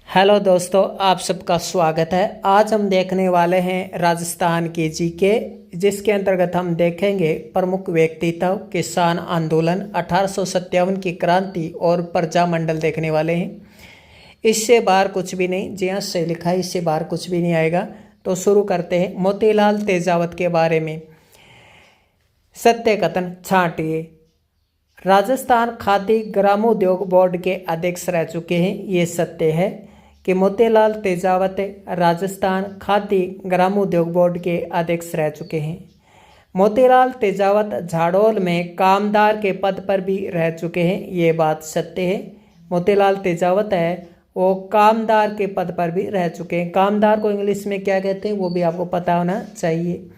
Hello दोस्तों, आप सबका स्वागत है। आज हम देखने वाले हैं राजस्थान की जीके, जिसके अंतर्गत हम देखेंगे प्रमुख व्यक्तित्व, किसान आंदोलन, 1857 की क्रांति और प्रजामंडल देखने वाले हैं। इससे बाहर कुछ भी नहीं, जी हाँ सही लिखा है, इससे बाहर कुछ भी नहीं आएगा। तो शुरू करते हैं। मोतीलाल तेजावत के बारे में सत्य कथन छांटिए। राजस्थान खादी ग्रामोद्योग बोर्ड के अध्यक्ष रह चुके हैं। ये सत्य है कि मोतीलाल तेजावत राजस्थान खादी ग्रामोद्योग बोर्ड के अध्यक्ष रह चुके हैं। मोतीलाल तेजावत झाड़ोल में कामदार के पद पर भी रह चुके हैं। ये बात सत्य है। मोतीलाल तेजावत है वो कामदार के पद पर भी रह चुके हैं। कामदार को इंग्लिश में क्या कहते हैं वो भी आपको पता होना चाहिए।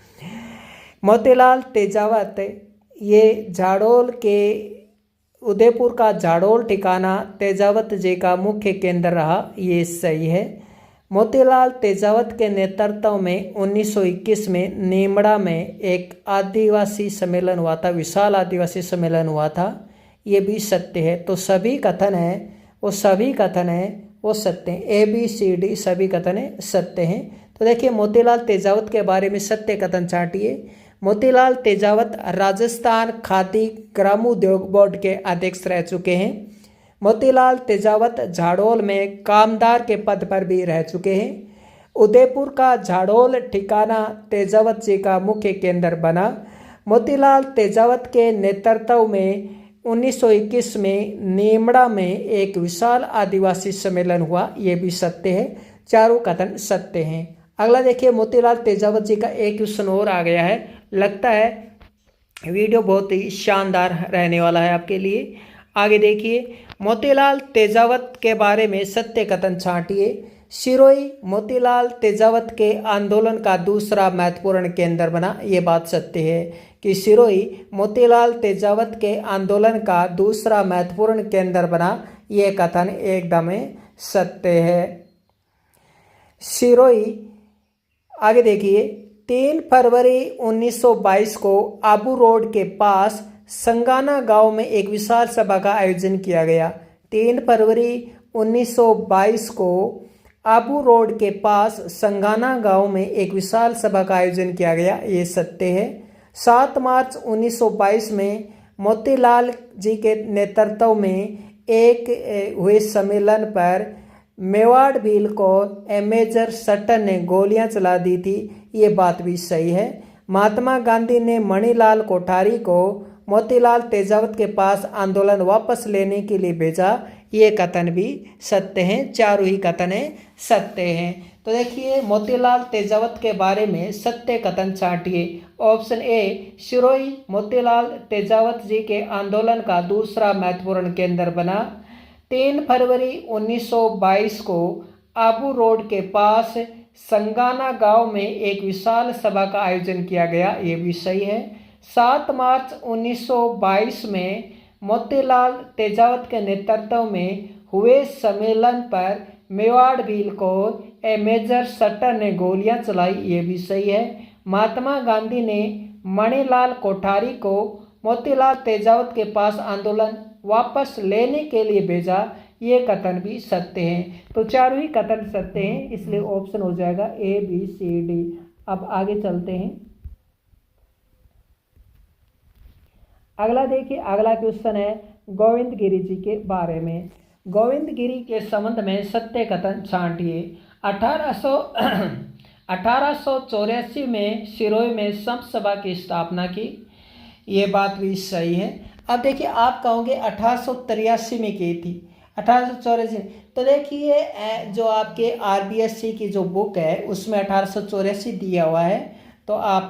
मोतीलाल तेजावत ये झाड़ोल के उदयपुर का झाड़ोल ठिकाना तेजावत जी का मुख्य केंद्र रहा। ये सही है। मोतीलाल तेजावत के नेतृत्व में 1921 में नीमड़ा में एक आदिवासी सम्मेलन हुआ था, विशाल आदिवासी सम्मेलन हुआ था। ये भी सत्य है। तो सभी कथन है वो सत्य हैं। ABCD सभी कथन है सत्य हैं। तो देखिए मोतीलाल तेजावत के बारे में सत्य कथन छांटिए। मोतीलाल तेजावत राजस्थान खादी ग्रामोद्योग बोर्ड के अध्यक्ष रह चुके हैं। मोतीलाल तेजावत झाड़ोल में कामदार के पद पर भी रह चुके हैं। उदयपुर का झाड़ोल ठिकाना तेजावत जी का मुख्य केंद्र बना। मोतीलाल तेजावत के नेतृत्व में 1921 में नीमड़ा में एक विशाल आदिवासी सम्मेलन हुआ। ये भी सत्य है। चारों कथन सत्य हैं। अगला देखिए, मोतीलाल तेजावत जी का एक क्वेश्चन और आ गया है। लगता है वीडियो बहुत ही शानदार रहने वाला है आपके लिए। आगे देखिए, मोतीलाल तेजावत के बारे में सत्य कथन छांटिए। सिरोही मोतीलाल तेजावत के आंदोलन का दूसरा महत्वपूर्ण केंद्र बना। ये बात सत्य है कि सिरोही मोतीलाल तेजावत के आंदोलन का दूसरा महत्वपूर्ण केंद्र बना। ये कथन एकदम सत्य है। सिरोही, आगे देखिए, 3 फरवरी 1922 को आबू रोड के पास संगाना गांव में एक विशाल सभा का आयोजन किया गया। 3 फरवरी 1922 को आबू रोड के पास संगाना गांव में एक विशाल सभा का आयोजन किया गया। ये सत्य है। 7 मार्च 1922 में मोतीलाल जी के नेतृत्व में एक हुए सम्मेलन पर मेवाड़ भील को मेजर सटन ने गोलियां चला दी थी। ये बात भी सही है। महात्मा गांधी ने मणिलाल कोठारी को मोतीलाल तेजावत के पास आंदोलन वापस लेने के लिए भेजा। ये कथन भी सत्य हैं। चारों ही कथन सत्य हैं। तो देखिए मोतीलाल तेजावत के बारे में सत्य कथन छांटिए। ऑप्शन ए, सिरोही मोतीलाल तेजावत जी के आंदोलन का दूसरा महत्वपूर्ण केंद्र बना। 3 फरवरी 1922 को आबू रोड के पास संगाना गांव में एक विशाल सभा का आयोजन किया गया। ये भी सही है। 7 मार्च 1922 में मोतीलाल तेजावत के नेतृत्व में हुए सम्मेलन पर मेवाड़ भील को मेजर सट्टर ने गोलियां चलाई। ये भी सही है। महात्मा गांधी ने मणिलाल कोठारी को मोतीलाल तेजावत के पास आंदोलन वापस लेने के लिए भेजा। ये कथन भी सत्य हैं। तो चारों ही कथन सत्य हैं, इसलिए ऑप्शन हो जाएगा ABCD। अब आगे चलते हैं। अगला देखिए, अगला क्वेश्चन है गोविंद गिरी जी के बारे में। गोविंद गिरी के संबंध में सत्य कथन छांटिए। 1884 में सिरोही में संत सभा की स्थापना की। ये बात भी सही है। अब देखिए, आप कहोगे 1883 में की थी, 1884। तो देखिए जो आपके RBSC की जो बुक है उसमें 1884 दिया हुआ है। तो आप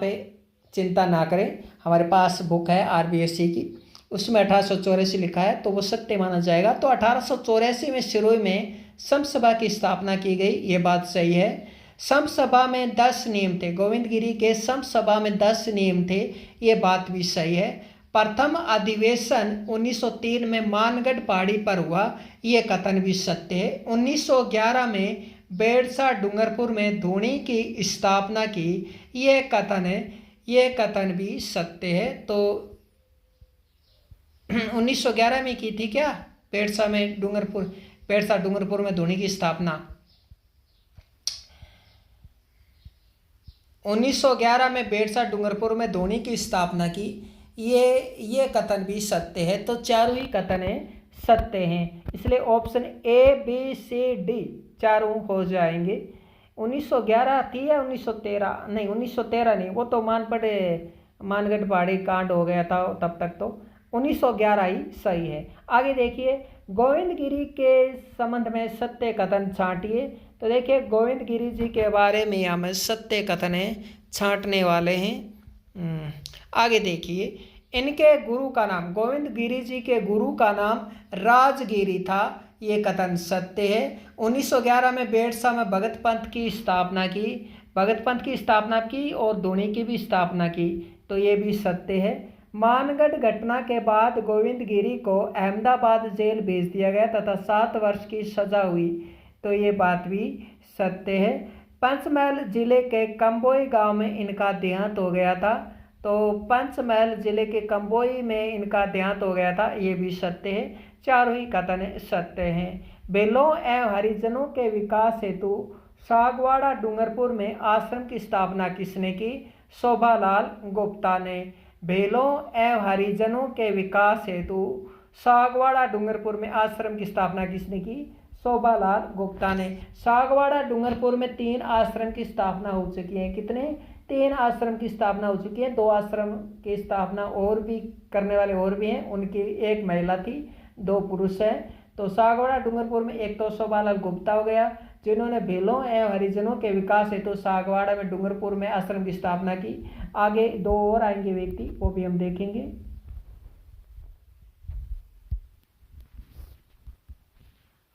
चिंता ना करें, हमारे पास बुक है RBSC की, उसमें 1884 लिखा है, तो वो सत्य माना जाएगा। तो 1884 में सिरोही में संत सभा की स्थापना की गई। ये बात सही है। संत सभा में 10 नियम थे। गोविंद गिरी के संत सभा में 10 नियम थे। ये बात भी सही है। प्रथम अधिवेशन 1903 में मानगढ़ पहाड़ी पर हुआ। ये कथन भी सत्य है। 1911 में बेड़सा डूंगरपुर में धूनी की स्थापना की। ये कथन भी सत्य है। तो 1911 में की थी क्या? बेड़सा में डूंगरपुर बेड़सा डूंगरपुर में धोनी की स्थापना। 1911 में बेड़सा डूंगरपुर में धोनी की स्थापना की। ये कथन भी सत्य है। तो चारों ही कथन सत्य हैं, इसलिए option A B C D चारों हो जाएंगे। 1911 थी या 1913? नहीं, 1913 नहीं, वो तो मानगढ़ पहाड़ी कांड हो गया था तब तक। तो 1911 ही सही है। आगे देखिए, गोविंद गिरी के संबंध में सत्य कथन छांटिए। तो देखिए, गोविंद गिरी जी के बारे में हमें सत्य कथन छांटने वाले हैं। आगे देखिए, इनके गुरु का नाम, गोविंद गिरी जी के गुरु का नाम राजगिरी था। ये कथन सत्य है। 1911 में बेड़सा में भगत पंथ की स्थापना की और धोनी की भी स्थापना की। तो ये भी सत्य है। मानगढ़ घटना के बाद गोविंद गिरी को अहमदाबाद जेल भेज दिया गया तथा 7 वर्ष की सजा हुई। तो ये बात भी सत्य है। पंचमहल जिले के कंबोई गांव में इनका देहांत हो गया था। तो पंचमहल जिले के कंबोई में इनका देहांत हो गया था। ये भी सत्य है। चारों ही कथन सत्य हैं। बेलों एवं हरिजनों के विकास हेतु सागवाड़ा डूंगरपुर में आश्रम की स्थापना किसने की? शोभालाल गुप्ता ने। बेलों एवं हरिजनों के विकास हेतु सागवाड़ा डूंगरपुर में आश्रम की स्थापना किसने की? शोभालाल गुप्ता ने। सागवाड़ा डूंगरपुर में 3 आश्रम की स्थापना हो चुकी है। कितने? 3 आश्रम की स्थापना हो चुकी है। 2 आश्रम की स्थापना और भी करने वाले और भी हैं। उनकी एक महिला थी, 2 पुरुष हैं। तो सागवाड़ा डूंगरपुर में एक तो शोभालाल गुप्ता हो गया, जिन्होंने भेलों एवं हरिजनों के विकास हेतु सागवाड़ा में डूंगरपुर में आश्रम की स्थापना की। आगे 2 और आएंगे व्यक्ति, वो भी हम देखेंगे।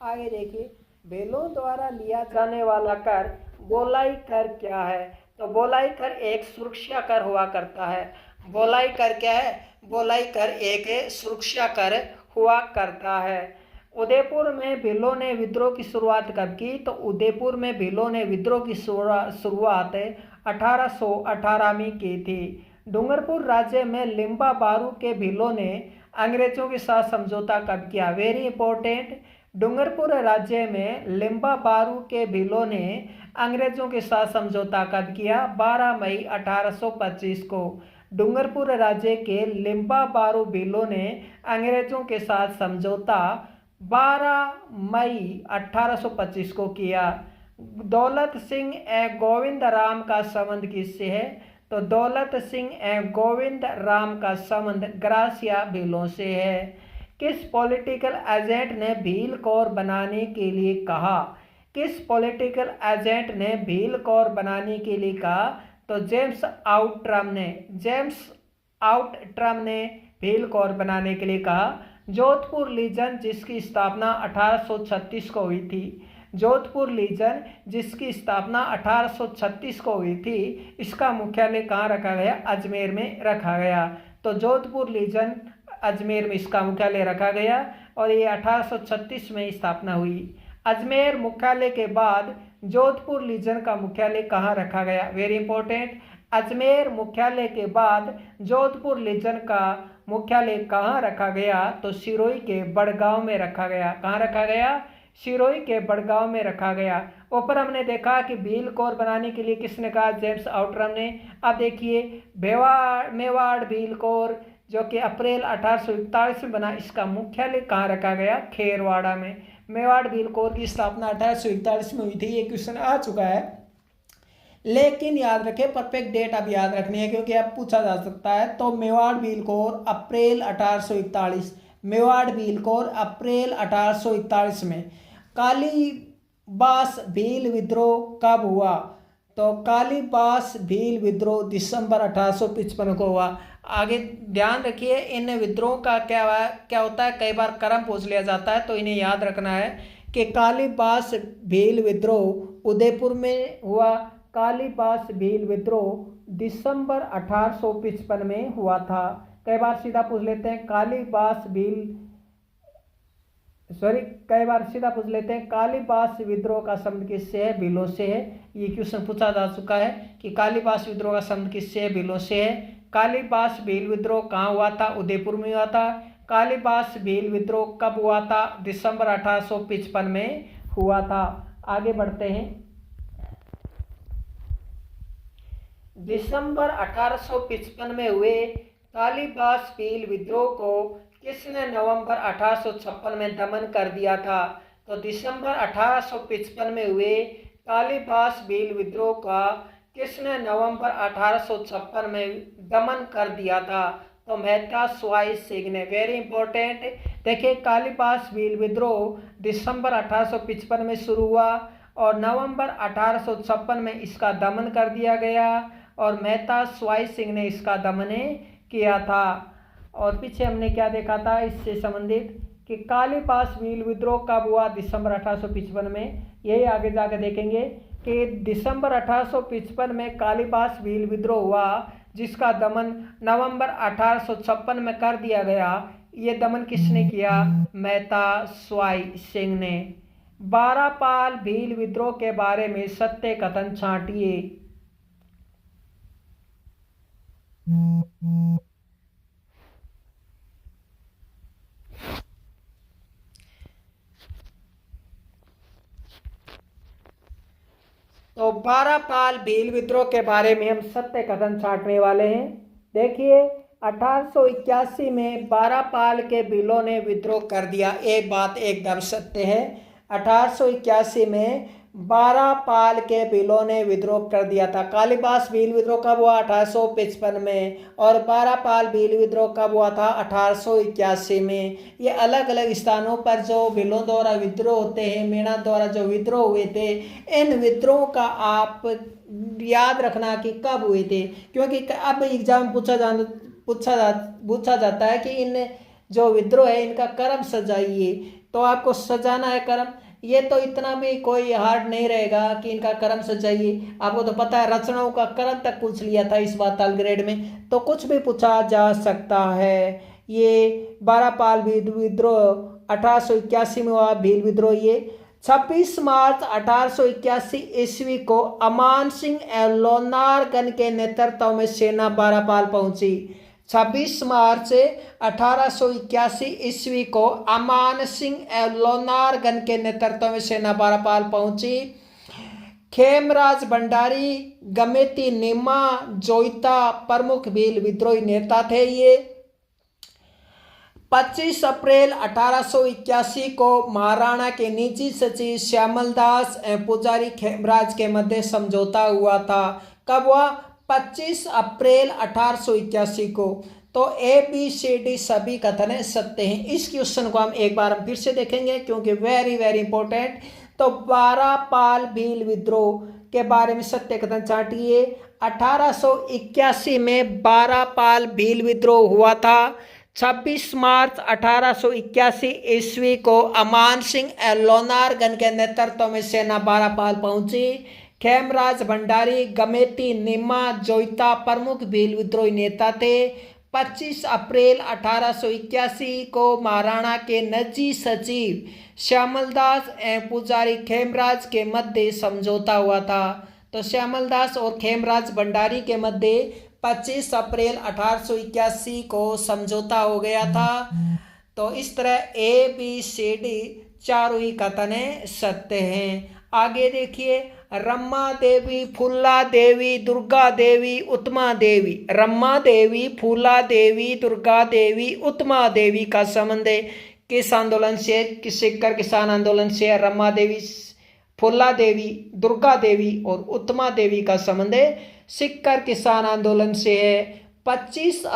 आगे देखिए, भेलों द्वारा लिया जाने वाला कर बोलाई कर क्या है? तो बोलाई कर एक सुरक्षा कर हुआ करता है। बोलाई कर क्या है? बोलाई कर एक सुरक्षा कर हुआ करता है। उदयपुर में भीलों ने विद्रोह की शुरुआत कब की? तो उदयपुर में भीलों ने विद्रोह की शुरुआत 1818 में की थी। डूंगरपुर राज्य में लिम्बा बारू के भीलों ने अंग्रेजों के साथ समझौता कब किया? Very important. डूंगरपुर राज्य में लिम्बा बारू के भीलों ने अंग्रेजों के साथ समझौता कब किया? 12 मई 1825 को। डूंगरपुर राज्य के लिम्बा बारू भीलों ने अंग्रेजों के साथ समझौता 12 मई 1825 को किया। दौलत सिंह एवं गोविंद राम का संबंध किससे है? तो दौलत सिंह एवं गोविंद राम का संबंध ग्रासिया भीलों से है। किस पॉलिटिकल एजेंट ने भील कौर बनाने के लिए कहा? किस पॉलिटिकल एजेंट ने भील कौर बनाने के लिए कहा? तो जेम्स आउटरम ने भील कौर बनाने के लिए कहा। जोधपुर लीजन जिसकी स्थापना 1836 को हुई थी, जोधपुर लीजन जिसकी स्थापना 1836 को हुई थी, इसका मुख्यालय कहाँ रखा गया? अजमेर में रखा गया। तो जोधपुर लीजन अजमेर में इसका मुख्यालय रखा गया और ये 1836 में स्थापना हुई। अजमेर मुख्यालय के बाद जोधपुर लीजन का मुख्यालय कहाँ रखा गया? Very important. अजमेर मुख्यालय के बाद जोधपुर लीजन का मुख्यालय कहाँ रखा गया? तो सिरोही के बड़गांव में रखा गया। कहाँ रखा गया? सिरोही के बड़गांव में रखा गया। ऊपर हमने देखा कि भील कौर बनाने के लिए किसने कहा? जेम्स आउटरम ने। अब देखिए, मेवाड़ भील कौर जो कि अप्रैल 1841 में बना, इसका मुख्यालय कहाँ रखा गया? खेरवाड़ा में। मेवाड़ भील कौर की स्थापना 1841 में हुई थी। ये क्वेश्चन आ चुका है, लेकिन याद रखें, परफेक्ट डेट अब याद रखनी है क्योंकि अब पूछा जा सकता है। तो मेवाड़ भील कौर अप्रैल 1841, मेवाड़ भील कौर अप्रैल 1841 में। कालीबास भील विद्रोह कब हुआ? तो कालीबास भील विद्रोह दिसंबर 1855 को हुआ। आगे ध्यान रखिए, इन विद्रोह का क्या होता है, कई बार क्रम पूछ लिया जाता है, तो इन्हें याद रखना है कि कालीबास भील विद्रोह उदयपुर में हुआ। कालीबास भील विद्रोह दिसंबर 1855 में हुआ था। कई बार सीधा पूछ लेते हैं कालीबास विद्रोह का संबंध किससे है? भीलों से है। ये क्वेश्चन पूछा जा चुका है कि कालीबास विद्रोह का संबंध किससे है? भीलों से है। कालीबास भील विद्रोह कहाँ हुआ था? उदयपुर में हुआ था। कालीबास भील विद्रोह कब हुआ था? दिसंबर 1855 में हुआ था। आगे बढ़ते हैं। दिसंबर 1855 में हुए कालीबास भील विद्रोह को किसने नवंबर 1856 में दमन कर दिया था? तो दिसंबर 1855 में हुए कालीबास भील विद्रोह का किसने नवंबर 1856 में दमन कर दिया था? तो मेहता स्वाई सिंह ने। Very important. देखिए, कालीबास भील विद्रोह दिसंबर 1855 में शुरू हुआ और नवंबर 1856 में इसका दमन कर दिया गया और मेहता स्वाई सिंह ने इसका दमन किया था। और पीछे हमने क्या देखा था इससे संबंधित कि कालीबास भील विद्रोह कब हुआ? दिसंबर 1855 में। यही आगे जाकर देखेंगे कि दिसंबर 1855 में कालीबास भील विद्रोह हुआ जिसका दमन नवंबर 1856 में कर दिया गया। ये दमन किसने किया? मेहता स्वाई सिंह ने। 12 पाल भील विद्रोह के बारे में सत्य कथन छांटिए। तो 12 पाल भील विद्रोह के बारे में हम सत्य कथन छांटने वाले हैं। देखिए, 1881 में 12 पाल के भीलों ने विद्रोह कर दिया। एक बात एकदम सत्य है। 1881 में 12 पाल के भीलों ने विद्रोह कर दिया था। कालीबास भील विद्रोह कब हुआ? 1855 में। और 12 पाल भील विद्रोह कब हुआ था? 1881 में। ये अलग अलग स्थानों पर जो भीलों द्वारा विद्रोह होते हैं, मेणा द्वारा जो विद्रोह हुए थे, इन विद्रोह का आप याद रखना कि कब हुए थे, क्योंकि अब एग्जाम पूछा जाता है कि इन जो विद्रोह है इनका कर्म सजाइए। तो आपको सजाना है कर्म। ये तो इतना भी कोई हार्ड नहीं रहेगा कि इनका कर्म सजाइए। आपको तो पता है रचनाओं का कर्म तक पूछ लिया था इस बार ताल ग्रेड में, तो कुछ भी पूछा जा सकता है। ये 12 पाल विद्रोह 1881 में हुआ भील विद्रोह। ये 26 मार्च 1881 ईस्वी को अमान सिंह एवं लोनारगन के नेतृत्व में सेना 12 पाल पहुंची। 26 मार्च 1881 ईस्वी को अमान सिंह एवं लोनारगन के नेतृत्व में सेना 12 पाल पहुंची। खेमराज भंडारी, गमेती निम्मा, जोईता प्रमुख भील विद्रोही नेता थे। ये 25 अप्रैल 1881 को महाराणा के निजी सचिव श्यामलदास एवं पुजारी खेमराज के मध्य समझौता हुआ था। कब हुआ? 25 अप्रैल 1881 को। तो ABCD सभी कथन सत्य हैं। इस क्वेश्चन को हम एक बार फिर से देखेंगे क्योंकि वेरी वेरी इंपॉर्टेंट। तो 12 पाल भील विद्रोह के बारे में सत्य कथन चाटिए। 1881 में 12 पाल भील विद्रोह हुआ था। 26 मार्च 1881 ईस्वी को अमान सिंह एवं लोनारगन के नेतृत्व में सेना 12 पाल पहुंची। खेमराज भंडारी, गमेती निम्मा, जोईता प्रमुख भील विद्रोही नेता थे। 25 अप्रैल 1881 को महाराणा के निजी सचिव श्यामलदास एवं पुजारी खेमराज के मध्य समझौता हुआ था। तो श्यामलदास और खेमराज भंडारी के मध्य 25 अप्रैल 1881 को समझौता हो गया था। तो इस तरह ABCD चारों ही कथन सत्य हैं। आगे देखिए, रमा देवी, फूला देवी, दुर्गा देवी, उत्मा देवी। रमा देवी, फूला देवी, दुर्गा देवी, उत्मा देवी का संबंध किस आंदोलन से? सिक्कर किसान आंदोलन से। रमा देवी, फूला देवी, दुर्गा देवी और उत्मा देवी का संबंध सिक्कर किसान आंदोलन से है। 25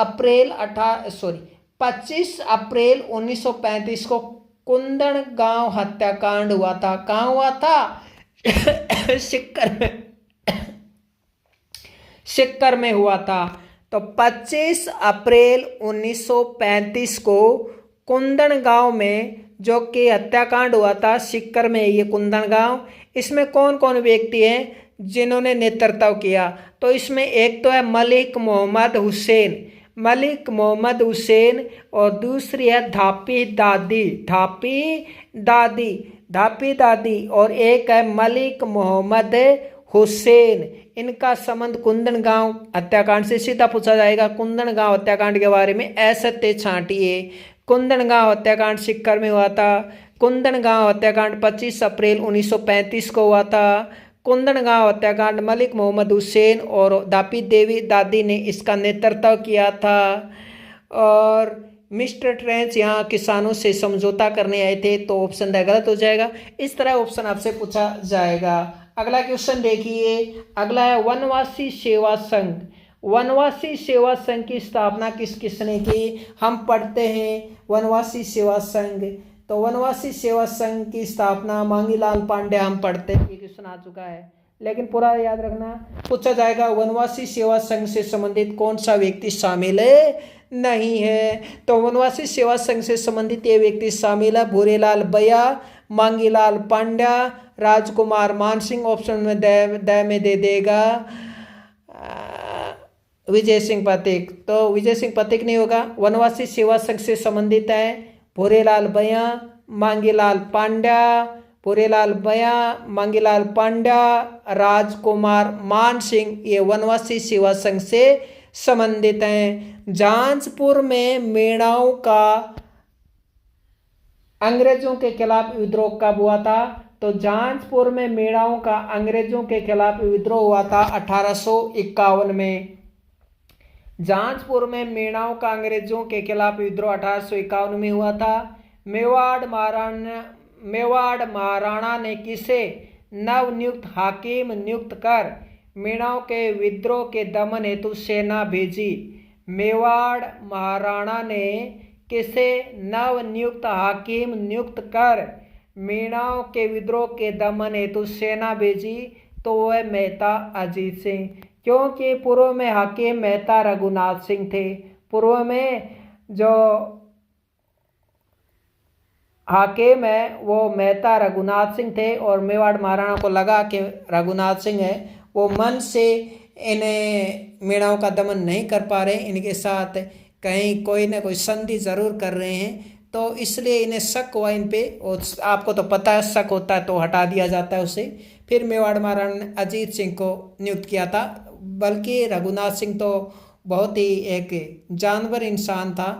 अप्रैल 1935 को कुंदन गांव हत्याकांड हुआ था। कहाँ हुआ था? सिक्कर में हुआ था। तो 25 अप्रैल 1935 को कुंदन गांव में जो कि हत्याकांड हुआ था, सिक्कर में ये कुंदन गांव। इसमें कौन कौन व्यक्ति हैं जिन्होंने नेतृत्व किया? तो इसमें एक तो है मलिक मोहम्मद हुसैन और दूसरी है धापी दादी और एक है मलिक मोहम्मद हुसैन। इनका संबंध कुंदन गांव हत्याकांड से सीधा पूछा जाएगा। कुंदन गांव हत्याकांड के बारे में असत्य छांटिए। कुंदनगांव हत्याकांड सीकर में हुआ था। कुंदनगांव हत्याकांड 25 अप्रैल 1935 को हुआ था। कुंदनगांव हत्याकांड मलिक मोहम्मद हुसैन और दापी देवी दादी ने इसका नेतृत्व किया था। और मिस्टर ट्रेंच यहाँ किसानों से समझौता करने आए थे, तो ऑप्शन द गलत हो जाएगा। इस तरह ऑप्शन आपसे पूछा जाएगा। अगला क्वेश्चन देखिए, अगला है वनवासी सेवा संघ। वनवासी सेवा संघ की स्थापना किसने की? हम पढ़ते हैं वनवासी सेवा संघ। तो वनवासी सेवा संघ की स्थापना मांगीलाल पांडे, हम पढ़ते हैं, ये क्वेश्चन आ चुका है, लेकिन पूरा याद रखना। पूछा जाएगा वनवासी सेवा संघ से संबंधित कौन सा व्यक्ति शामिल नहीं है? तो वनवासी सेवा संघ से संबंधित ये व्यक्ति शामिल है भूरेलाल बया, मांगीलाल पांड्या, राजकुमार मानसिंह। ऑप्शन में द में दे देगा विजय सिंह पातिक। तो विजय सिंह पातिक नहीं होगा। वनवासी सेवा संघ से संबंधित है भूरेलाल बया, मांगीलाल पांड्या, भूरेलाल बया, मांगीलाल पांड्या, राजकुमार मानसिंह, ये वनवासी सेवा संघ से संबंधित हैं। जांजपुर में मेणाओं का अंग्रेजों के खिलाफ विद्रोह कब हुआ था? तो जांजपुर में मेणाओं का अंग्रेजों के खिलाफ विद्रोह हुआ था 1851 में। जांजपुर में मेणाओं का अंग्रेजों के खिलाफ विद्रोह 1851 में हुआ था। मेवाड़ महाराणा ने किसे नवनियुक्त हाकिम नियुक्त कर मेणाओं के विद्रोह के दमन हेतु सेना भेजी? मेवाड़ महाराणा ने किसे नवनियुक्त हाकिम नियुक्त कर मेणाओं के विद्रोह के दमन हेतु सेना भेजी? तो वह मेहता अजीत सिंह, क्योंकि पूर्व में हाकिम मेहता रघुनाथ सिंह थे। पूर्व में जो हाकिम है वो मेहता रघुनाथ सिंह थे, और मेवाड़ महाराणा को लगा कि रघुनाथ सिंह है वो मन से इन्हें मेणाओं का दमन नहीं कर पा रहे, इनके साथ कहीं कोई ना कोई संधि जरूर कर रहे हैं, तो इसलिए इन्हें शक हुआ इन पे। और आपको तो पता है शक होता है तो हटा दिया जाता है उसे। फिर मेवाड़ महाराणा ने अजीत सिंह को नियुक्त किया था, बल्कि रघुनाथ सिंह तो बहुत ही एक जानवर इंसान था।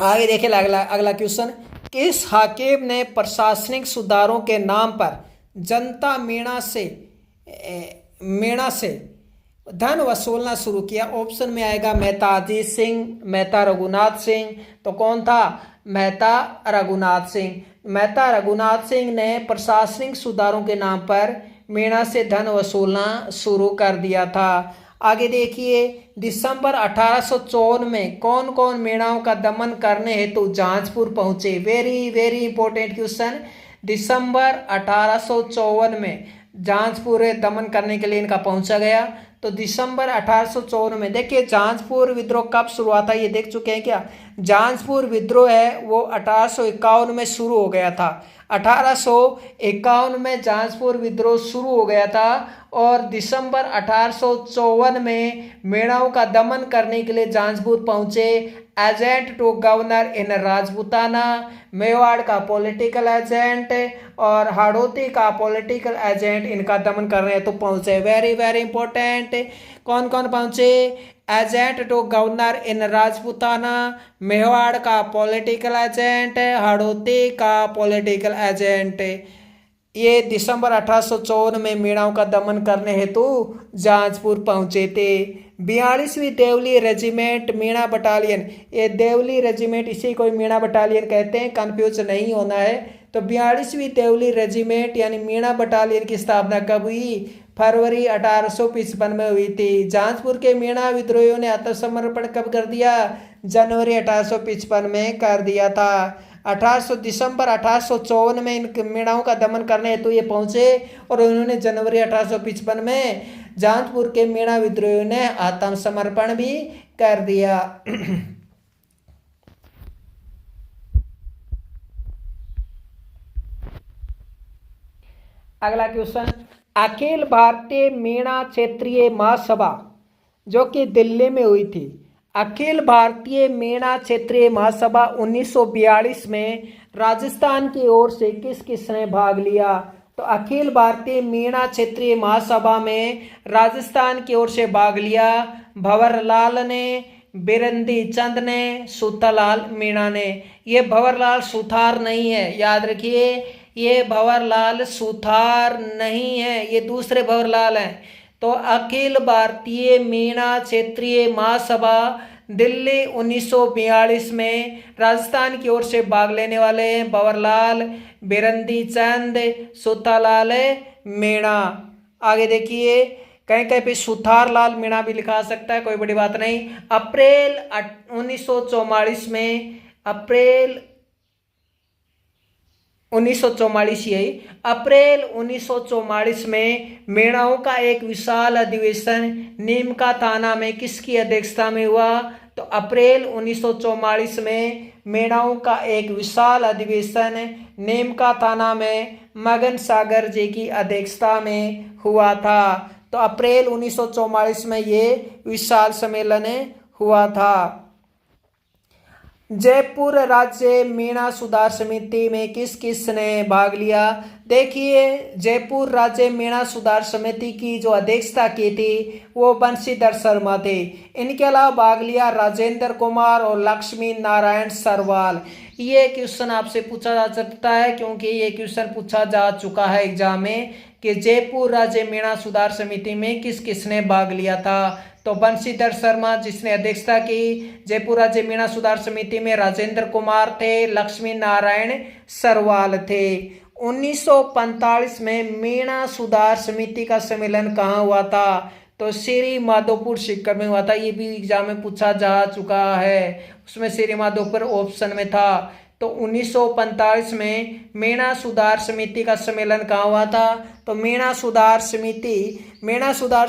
आगे देखिए अगला क्वेश्चन, किस हाकिम ने प्रशासनिक सुधारों के नाम पर जनता मेणा से धन वसूलना शुरू किया? ऑप्शन में आएगा मेहता अजीत सिंह, मेहता रघुनाथ सिंह। तो कौन था? मेहता रघुनाथ सिंह। मेहता रघुनाथ सिंह ने प्रशासनिक सुधारों के नाम पर मेणा से धन वसूलना शुरू कर दिया था। आगे देखिए, दिसंबर 1854 में कौन कौन मेणाओं का दमन करने हेतु जांजपुर पहुंचे? Very very important question. दिसंबर 1854 में जांजपुर दमन करने के लिए इनका पहुंचा गया। तो दिसंबर 1854 में देखिए जांजपुर विद्रोह कब शुरू हुआ था ये देख चुके हैं क्या? जांजपुर विद्रोह है वो 1851 में शुरू हो गया था। 1851 में जांजपुर विद्रोह शुरू हो गया था, और दिसंबर 1854 में मेणाओं का दमन करने के लिए जांजपुर पहुंचे agent to governor in Rajputana, Mewar का पॉलिटिकल एजेंट और हाड़ौती का पॉलिटिकल एजेंट इनका दमन कर रहे हैं तो पहुंचे। Very very important. कौन कौन पहुंचे? Agent to governor in Rajputana, Mewar का पॉलिटिकल एजेंट, हाड़ौती का पॉलिटिकल एजेंट। ये दिसंबर 1854 में मेणाओं का दमन करने हेतु जांजपुर पहुंचे थे। 42वीं देवली रेजिमेंट मेणा बटालियन, ये देवली रेजिमेंट इसी को मेणा बटालियन कहते हैं, कंफ्यूज नहीं होना है। तो 42वीं देवली रेजिमेंट यानी मेणा बटालियन की स्थापना कब हुई? फरवरी 1855 में हुई थी। जांजपुर के मेणा विद्रोहियों ने आत्मसमर्पण कब कर दिया? जनवरी 1855 में कर दिया था। दिसंबर 1854 में इन मेणाओं का दमन करने हेतु ये पहुंचे, और उन्होंने जनवरी 1855 में जांजपुर के मेणा विद्रोहियों ने आत्मसमर्पण भी कर दिया। अगला क्वेश्चन, अखिल भारतीय मेणा क्षेत्रीय महासभा जो कि दिल्ली में हुई थी, अखिल भारतीय मेणा क्षेत्रीय महासभा 1942 में राजस्थान की ओर से किसने भाग लिया? तो अखिल भारतीय मेणा क्षेत्रीय महासभा में राजस्थान की ओर से भाग लिया भंवरलाल ने, बिरंदी चंद ने, सूतालाल मीणा ने। ये भंवरलाल सुथार नहीं है, याद रखिए, ये भंवरलाल सुथार नहीं है, ये दूसरे भंवरलाल हैं। तो अखिल भारतीय मीणा क्षेत्रीय महासभा दिल्ली 1942 में राजस्थान की ओर से भाग लेने वाले हैं भंवरलाल, बिरंदी चंद, सूतालाल मीणा। आगे देखिए, कहीं कहीं पे सुथारलाल मीणा भी लिखा सकता है, कोई बड़ी बात नहीं। अप्रैल 1944 में, अप्रैल 1944, यही अप्रैल 1944 में मीणाओं का एक विशाल अधिवेशन नीमका थाना में किसकी अध्यक्षता में हुआ? तो अप्रैल 1944 में मीणाओं का एक विशाल अधिवेशन नीमका थाना में मगन सागर जी की अध्यक्षता में हुआ था। तो अप्रैल 1944 में ये विशाल सम्मेलन हुआ था। जयपुर राज्य मीणा सुधार समिति में किस किस ने भाग लिया? देखिए, जयपुर राज्य मीणा सुधार समिति की जो अध्यक्षता की थी वो बंशीधर शर्मा थे। इनके अलावा भाग लिया राजेंद्र कुमार और लक्ष्मी नारायण सरवाल। ये क्वेश्चन आपसे पूछा जा सकता है, क्योंकि ये क्वेश्चन पूछा जा चुका है एग्जाम में कि जयपुर राज्य मीणा सुधार समिति में किस किसने भाग लिया था। तो बंशीधर शर्मा जिसने अध्यक्षता की जयपुर राज्य मीणा सुधार समिति में, राजेंद्र कुमार थे, लक्ष्मी नारायण सरवाल थे। 1945 में मीणा सुधार समिति का सम्मेलन कहाँ हुआ था? तो श्री माधोपुर सीकर में हुआ था। ये भी एग्जाम में पूछा जा चुका है, उसमें श्री माधोपुर ऑप्शन में था। तो 1945 में मीणा सुधार समिति का सम्मेलन कहाँ हुआ था? तो मीणा सुधार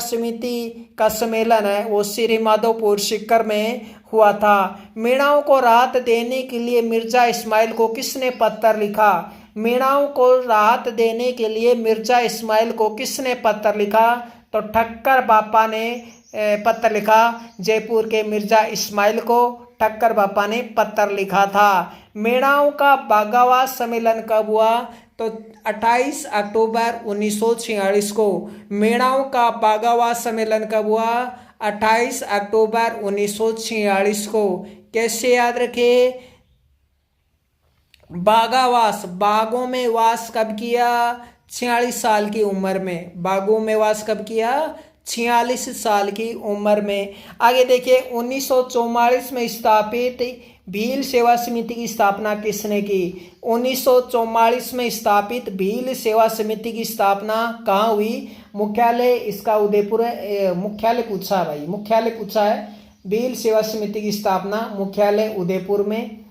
समिति का सम्मेलन है वो श्री माधोपुर सीकर में हुआ था। मीणाओं को राहत देने के लिए मिर्जा इस्माइल को किसने पत्र लिखा? मीणाओं को राहत देने के लिए मिर्जा इस्माइल को किसने पत्र लिखा? तो ठक्कर बापा ने पत्र लिखा। जयपुर के मिर्जा इस्माइल को ठक्कर बापा ने पत्र लिखा था। मीणाओं का बागावास सम्मेलन कब हुआ? तो 28 अक्टूबर 1946 को। मीणाओं का बागावास सम्मेलन कब हुआ? 28 अक्टूबर 1946 को। कैसे याद रखे? बागावास, बागों में वास कब किया? 46 साल की उम्र में। बागों में वास कब किया? 46 साल की उम्र में। आगे देखिए, 1944 में स्थापित भील सेवा समिति की स्थापना किसने की? 1944 में स्थापित भील सेवा समिति की स्थापना कहाँ हुई? मुख्यालय इसका उदयपुर है। मुख्यालय पूछा है भाई, मुख्यालय पूछा है। भील सेवा समिति की स्थापना मुख्यालय उदयपुर में।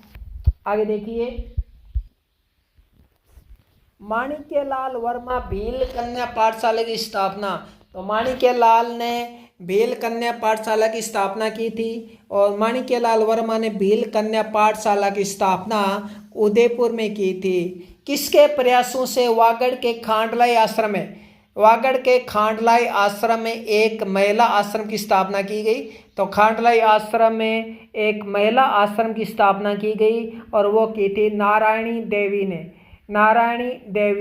आगे देखिए, माणिक्यलाल वर्मा भील कन्या पाठशाला की स्थापना। तो माणिक्यलाल ने भील कन्या पाठशाला की स्थापना की थी और माणिक्यलाल वर्मा ने भील कन्या पाठशाला की स्थापना उदयपुर में की थी। किसके प्रयासों से वागड़ के खांडलाई आश्रम में एक महिला आश्रम की स्थापना की गई? तो खांडलाई आश्रम में एक महिला आश्रम की स्थापना की गई और वो की थी नारायणी देवी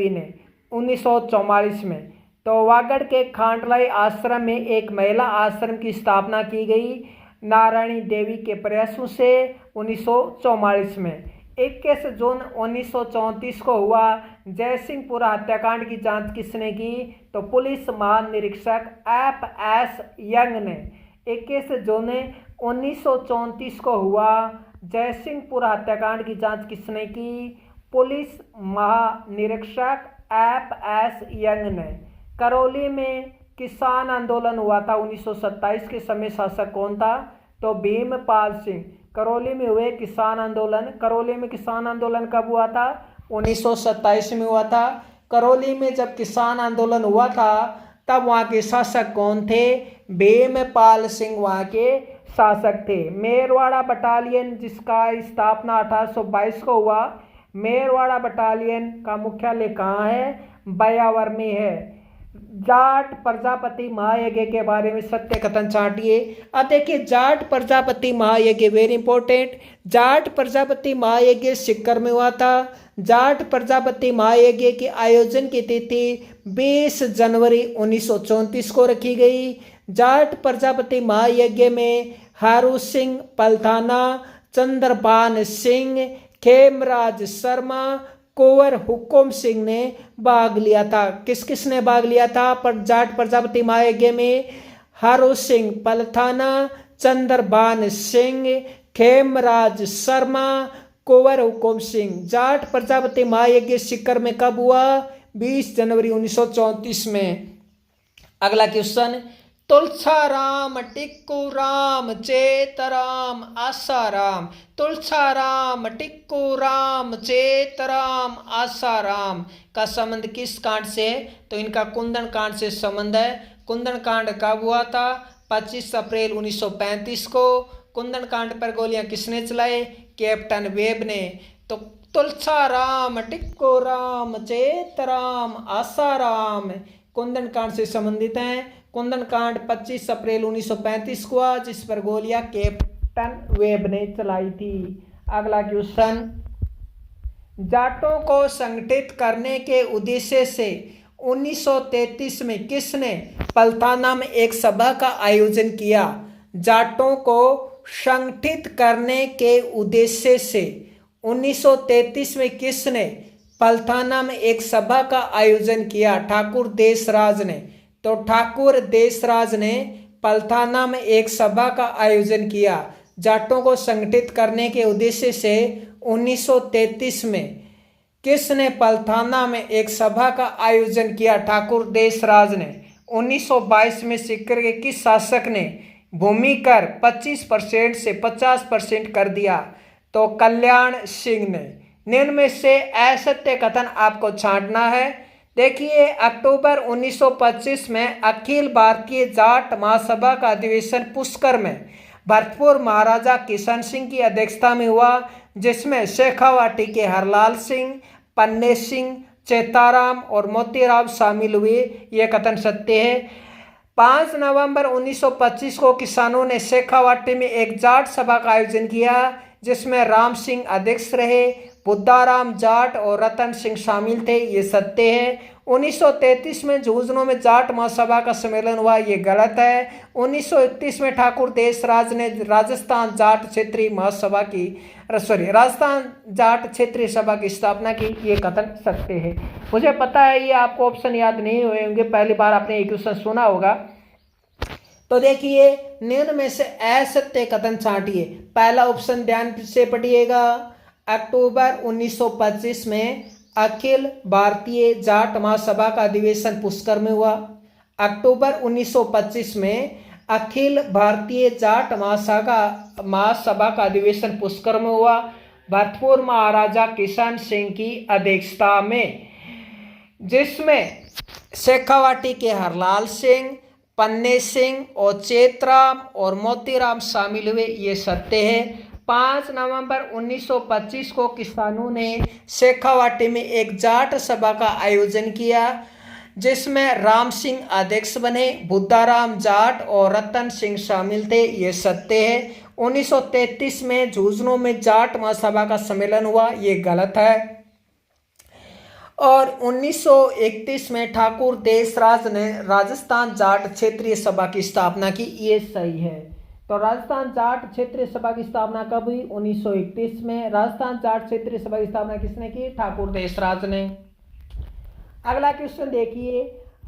ने 1944 में। तो वागड़ के खांडलाई आश्रम में एक महिला आश्रम की स्थापना की गई नारायणी देवी के प्रयासों से 1944 में। 21 जून 1934 को हुआ जयसिंहपुरा हत्याकांड की जांच किसने की? तो पुलिस महानिरीक्षक F.S. यंग ने। 21 जून 1934 को हुआ जयसिंहपुरा हत्याकांड की जांच किसने की? पुलिस महानिरीक्षक F.S. यंग ने। करौली में किसान आंदोलन हुआ था 1927 के समय, शासक कौन था? तो भीमपाल सिंह। करौली में हुए किसान आंदोलन। करौली में किसान आंदोलन कब हुआ था? 1927 में हुआ था। करौली में जब किसान आंदोलन हुआ था तब वहाँ के शासक कौन थे? भीमपाल सिंह वहाँ के शासक थे। मेरवाड़ा बटालियन जिसका स्थापना 1822 को हुआ, मेरवाड़ा बटालियन का मुख्यालय कहाँ है? ब्यावर में है। जाट प्रजापति महायज्ञ के बारे में सत्य कथन चाटिए। अब देखिए, जाट प्रजापति महायज्ञ वेरी इंपॉर्टेंट। जाट प्रजापति महायज्ञ सीकर में हुआ था। जाट प्रजापति महायज्ञ के आयोजन की तिथि 20 जनवरी 1934 को रखी गई। जाट प्रजापति महायज्ञ में हारू सिंह पलथाना, चंद्रभान सिंह, खेमराज शर्मा, कुंवर हुकुम सिंह ने भाग लिया था। किस किस ने भाग लिया था पर जाट प्रजापति महायज्ञ में? हारू सिंह पलथाना, चंद्रभान सिंह, खेमराज शर्मा, कुंवर हुकुम सिंह। जाट प्रजापति महायज्ञ सीकर में कब हुआ? 20 जनवरी 1934 में। अगला क्वेश्चन, तुलसाराम, टिक्कू राम, चेतराम, आसाराम। तुलसाराम, टिक्कू राम, चेतराम, आसाराम का संबंध किस कांड से है? तो इनका कुंदन कांड से संबंध है। कुंदन कांड कब हुआ था? 25 अप्रैल 1935 को। कुंदन कांड पर गोलियां किसने चलाई? कैप्टन वेब ने। तो तुलसाराम, टिक्कू राम, चेतराम, आसाराम कुंदन कांड से संबंधित हैं। कुंदन कांड 25 अप्रैल 1935 को हुआ, जिस पर गोलियां कैप्टन वेब ने चलाई थी। अगला क्वेश्चन, जाटों को संगठित करने के उद्देश्य से 1933 में किसने पलथाना में एक सभा का आयोजन किया? जाटों को संगठित करने के उद्देश्य से 1933 में किसने पलथाना में एक सभा का आयोजन किया? ठाकुर देशराज ने। तो ठाकुर देशराज ने पलथाना में एक सभा का आयोजन किया। जाटों को संगठित करने के उद्देश्य से 1933 में किसने पलथाना में एक सभा का आयोजन किया? ठाकुर देशराज ने। 1922 में सीकर के किस शासक ने भूमि कर 25% से 50% कर दिया? तो कल्याण सिंह ने। निम्न में से असत्य कथन आपको छांटना है। देखिए, अक्टूबर 1925 में अखिल भारतीय जाट महासभा का अधिवेशन पुष्कर में भरतपुर महाराजा किशन सिंह की अध्यक्षता में हुआ, जिसमें शेखावाटी के हरलाल सिंह, पन्ने सिंह, चेताराम और मोतीराम शामिल हुए। यह कथन सत्य है। 5 नवंबर 1925 को किसानों ने शेखावाटी में एक जाट सभा का आयोजन किया, जिसमें राम सिंह अध्यक्ष रहे, बुद्धाराम जाट और रतन सिंह शामिल थे। ये सत्य है। 1933 में झुंझुनू में जाट महासभा का सम्मेलन हुआ। ये गलत है। 1931 में ठाकुर देशराज ने राजस्थान जाट क्षेत्रीय महासभा की राजस्थान जाट क्षेत्रीय सभा की स्थापना की। ये कथन सत्य है। मुझे पता है ये आपको ऑप्शन याद नहीं हुए होंगे, पहली बार आपने एक क्वेश्चन सुना होगा। तो देखिए, निम्न में से असत्य कथन छांटिए। पहला ऑप्शन ध्यान से पढ़िएगा। अक्टूबर 1925 में अखिल भारतीय जाट महासभा का अधिवेशन पुष्कर में हुआ। अक्टूबर 1925 में अखिल भारतीय जाट महासभा का अधिवेशन पुष्कर में हुआ, भरतपुर महाराजा किशन सिंह की अध्यक्षता में, जिसमें शेखावाटी के हरलाल सिंह, पन्ने सिंह और चेतराम और मोतीराम शामिल हुए। ये सत्य है। 5 नवंबर 1925 को किसानों ने शेखावाटी में एक जाट सभा का आयोजन किया, जिसमें राम सिंह अध्यक्ष बने, बुद्धाराम जाट और रतन सिंह शामिल थे। ये सत्य है। 1933 में झुंझुनू में जाट महासभा का सम्मेलन हुआ। ये गलत है। और 1931 में ठाकुर देशराज ने राजस्थान जाट क्षेत्रीय सभा की स्थापना की। ये सही है। तो राजस्थान जाट क्षेत्रीय सभा की स्थापना कब हुई? 1931 में। राजस्थान जाट क्षेत्रीय सभा की स्थापना किसने की? ठाकुर देशराज ने। अगला क्वेश्चन देखिए,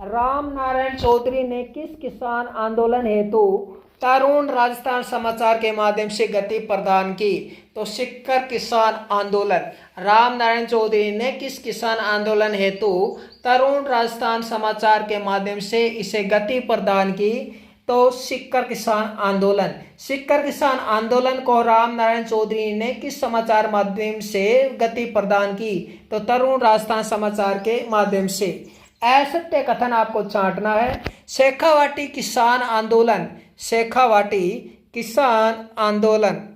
राम नारायण चौधरी ने किस किसान आंदोलन हेतु तरुण राजस्थान समाचार के माध्यम से गति प्रदान की? तो सिक्कर किसान आंदोलन। राम नारायण चौधरी ने किस किसान आंदोलन हेतु तरुण राजस्थान समाचार के माध्यम से इसे गति प्रदान की? तो सिक्कर किसान आंदोलन। सिक्कर किसान आंदोलन को राम नारायण चौधरी ने किस समाचार माध्यम से गति प्रदान की? तो तरुण राजस्थान समाचार के माध्यम से। असत्य कथन आपको छांटना है। शेखावाटी किसान आंदोलन। शेखावाटी किसान आंदोलन।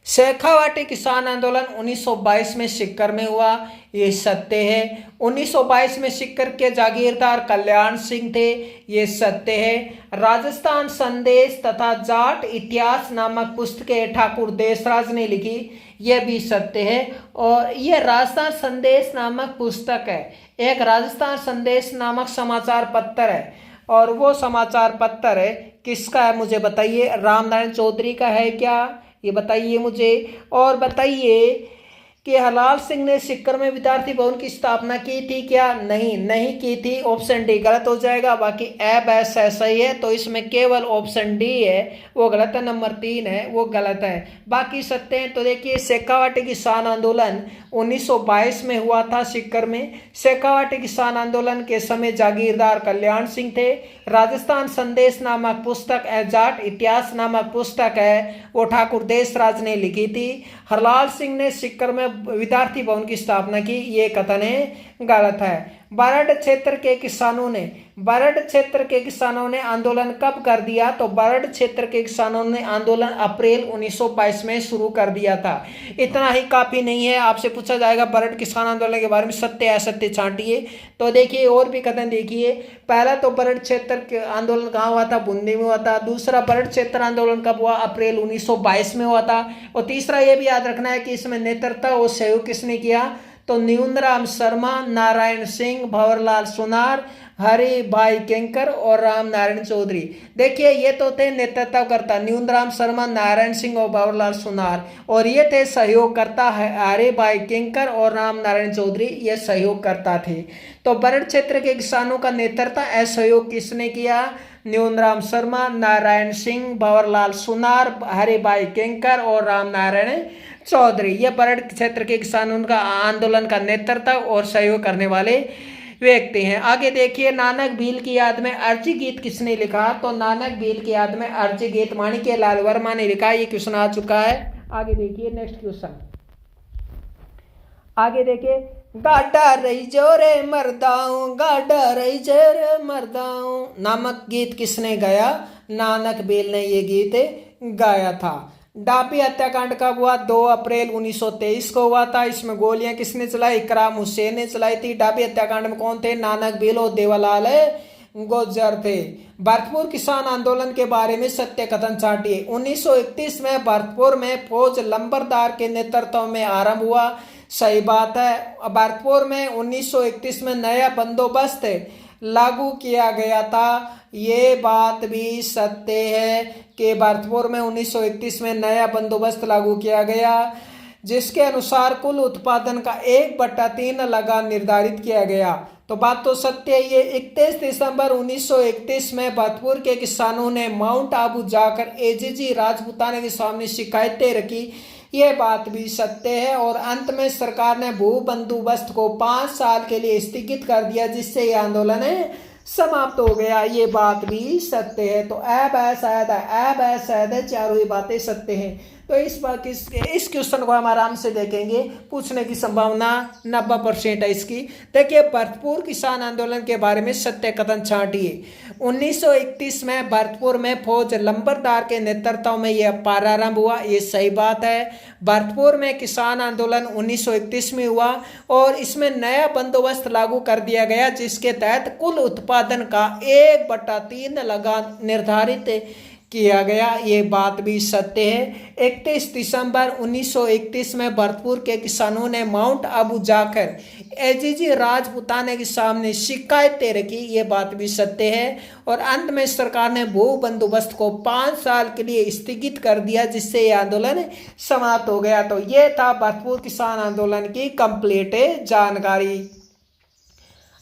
शेखावाटी किसान आंदोलन 1922 में सिक्कर में हुआ। ये सत्य है। 1922 में सिक्कर के जागीरदार कल्याण सिंह थे। ये सत्य है। राजस्थान संदेश तथा जाट इतिहास नामक पुस्तकें ठाकुर देशराज ने लिखी। यह भी सत्य है। और यह राजस्थान संदेश नामक पुस्तक है। एक राजस्थान संदेश नामक समाचार पत्र है। और वो समाचार पत्र है किसका है मुझे बताइए, रामनारायण चौधरी का है क्या, ये बताइए मुझे। और बताइए कि हरलाल सिंह ने सीकर में विद्यार्थी भवन की स्थापना की थी क्या, नहीं, नहीं की थी। ऑप्शन डी गलत हो जाएगा। बाकी ए बैस सही है, तो इसमें केवल ऑप्शन डी है वो गलत है, नंबर 3 है वो गलत है, बाकी सत्य है। तो देखिए शेखावाटी किसान आंदोलन 1922 में हुआ था सीकर में। शेखावाटी किसान आंदोलन के समय जागीरदार कल्याण सिंह थे। राजस्थान संदेश नामक पुस्तक, जाट इतिहास नामक पुस्तक है वो ठाकुर देशराज ने लिखी थी। हरलाल सिंह ने सीकर में विद्यार्थी भवन की स्थापना की, ये कथन है गलत है। बरड क्षेत्र के किसानों ने आंदोलन कब कर दिया, तो बरड क्षेत्र के किसानों ने आंदोलन अप्रैल 1922 में शुरू कर दिया था। इतना ही काफी नहीं है, आपसे पूछा जाएगा बरड किसान आंदोलन के बारे में सत्य असत्य छांटिए। तो देखिए और भी कथन देखिए। पहला तो बरड क्षेत्र के आंदोलन कहाँ हुआ था, बूंदी में हुआ था। दूसरा बरड क्षेत्र आंदोलन कब हुआ, अप्रैल 1922 में हुआ था। और तीसरा ये भी याद रखना है कि इसमें नेतृत्व और सहयोग किसने किया, तो न्यूनराम शर्मा, नारायण सिंह, भंवरलाल सुनार, हरि भाई केंकर और राम नारायण चौधरी। देखिए ये तो थे नेतृत्वकर्ता न्यूनराम शर्मा, नारायण सिंह और भंवरलाल सुनार, और ये थे सहयोगकर्ता हरि भाई केंकर और राम नारायण चौधरी, ये सहयोगकर्ता थे। तो बरड क्षेत्र के किसानों का नेतृत्व असहयोग किसने किया, न्यूनराम शर्मा, नारायण सिंह, भंवरलाल सुनार, हरि भाई केंकर और राम नारायण चौधरी। ये बरड क्षेत्र के किसानों का आंदोलन का नेतृत्व और सहयोग करने वाले व्यक्ति हैं। आगे देखिए नानक भील की याद में अर्जी गीत किसने लिखा, तो नानक भील की याद में अर्जी गीत माणिक्यलाल वर्मा ने लिखा। ये क्वेश्चन आ चुका है। आगे देखिए नेक्स्ट क्वेश्चन। आगे देखिए, गाडा रही जोरे मरदाऊं, गाडा रही जोरे मरदाऊं नामक गीत किसने गाया, नानक भील ने ये गीत गाया था। डाबी हत्याकांड कब हुआ, 2 अप्रैल 1923 को हुआ था। इसमें गोलियां किसने चलाई, इकराम हुसैन ने चलाई थी। डाबी हत्याकांड में कौन थे, नानक भील और देवालाल गुर्जर थे। भरतपुर किसान आंदोलन के बारे में सत्य कथन छांटिए। 1931 में भरतपुर में फौज लंबरदार के नेतृत्व में आरंभ हुआ, सही बात है। भरतपुर में 1931 में नया बंदोबस्त लागू किया गया था, ये बात भी सत्य है कि भरतपुर में 1931 में नया बंदोबस्त लागू किया गया, जिसके अनुसार कुल उत्पादन का 1/3 लगान निर्धारित किया गया। तो बात तो सत्य है। ये 31 दिसंबर 1931 में भरतपुर के किसानों ने माउंट आबू जाकर एजीजी राजपूताना के सामने शिकायतें रखी, ये बात भी सत्य है। और अंत में सरकार ने भू बंदोबस्त को 5 साल के लिए स्थगित कर दिया, जिससे ये आंदोलन समाप्त हो गया, ये बात भी सत्य है। तो ऐब है शायद है, ऐब है शायद है, चारों ही बातें सत्य हैं। तो इस क्वेश्चन को हम आराम से देखेंगे, पूछने की संभावना 90% है इसकी। देखिए भरतपुर किसान आंदोलन के बारे में सत्य कथन छांटिए। 1931 में भरतपुर में फौज लंबरदार के नेतृत्व में यह प्रारंभ हुआ, ये सही बात है। भरतपुर में किसान आंदोलन 1931 में हुआ और इसमें नया बंदोबस्त लागू कर दिया गया, जिसके तहत कुल उत्पादन का 1/3 लगान निर्धारित किया गया, ये बात भी सत्य है। 31 दिसंबर 1931 में भरतपुर के किसानों ने माउंट आबू जाकर एजीजी राजपूताना के सामने शिकायतें रखी, ये बात भी सत्य है। और अंत में सरकार ने भू बंदोबस्त को 5 साल के लिए स्थगित कर दिया, जिससे ये आंदोलन समाप्त हो गया। तो ये था भरतपुर किसान आंदोलन की कंप्लीट जानकारी।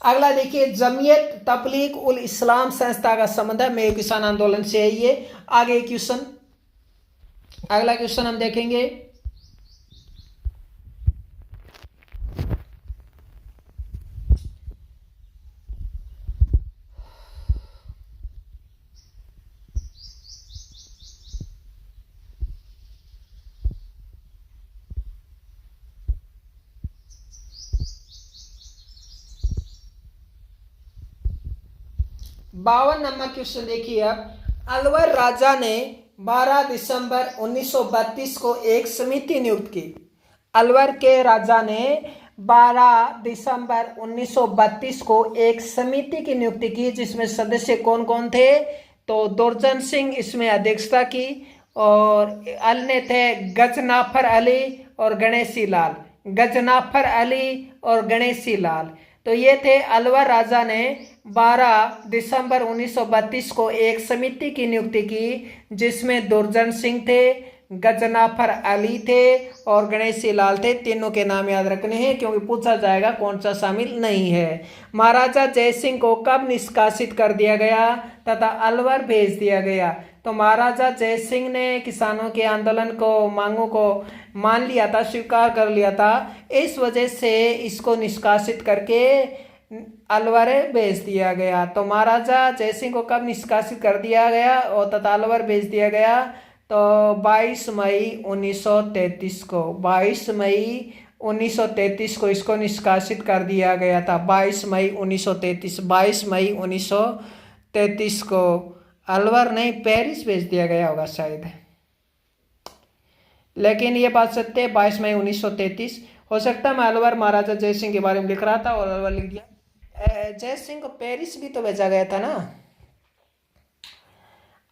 अगला देखिए, जमीयत तबलीग उल इस्लाम संस्था का संबंध है मेरे किसान आंदोलन से है। ये आगे क्वेश्चन, अगला क्वेश्चन हम देखेंगे। 52 नंबर क्वेश्चन देखिए अब। अलवर राजा ने 12 दिसंबर 1932 को एक समिति नियुक्त की। अलवर के राजा ने 12 दिसंबर 1932 को एक समिति की नियुक्ति की, जिसमें सदस्य कौन कौन थे, तो दुर्जन सिंह इसमें अध्यक्षता की और अन्य थे गजनाफर अली और गणेशी लाल, गजनाफर अली और गणेशी लाल। तो ये थे अलवर राजा ने 12 दिसंबर 1932 को एक समिति की नियुक्ति की, जिसमें दुर्जन सिंह थे, गजनाफर अली थे और गणेशी लाल थे। तीनों के नाम याद रखने हैं क्योंकि पूछा जाएगा कौन सा शामिल नहीं है। महाराजा जयसिंह को कब निष्कासित कर दिया गया तथा अलवर भेज दिया गया? तो महाराजा जयसिंह ने किसानों के आंदोलन को, मांगों को मान लिया था, स्वीकार कर लिया था। इस वजह से इसको निष्कासित करके अलवर भेज दिया गया। तो महाराजा जयसिंह को कब निष्कासित कर दिया गया और तथा अलवर भेज दिया गया? तो 22 मई 1933 को, 22 मई 1933 को इसको निष्कासित कर दिया गया था। 22 मई 1933, 22 मई 1933 को अलवर नहीं, पेरिस भेज दिया गया होगा शायद, लेकिन ये बात सत्य है। 22 मई 1933 हो सकता है मैं अलवर महाराजा जयसिंह के बारे में लिख रहा था और अलवर लिख दिया। जयसिंह को पेरिस भी तो भेजा गया था ना।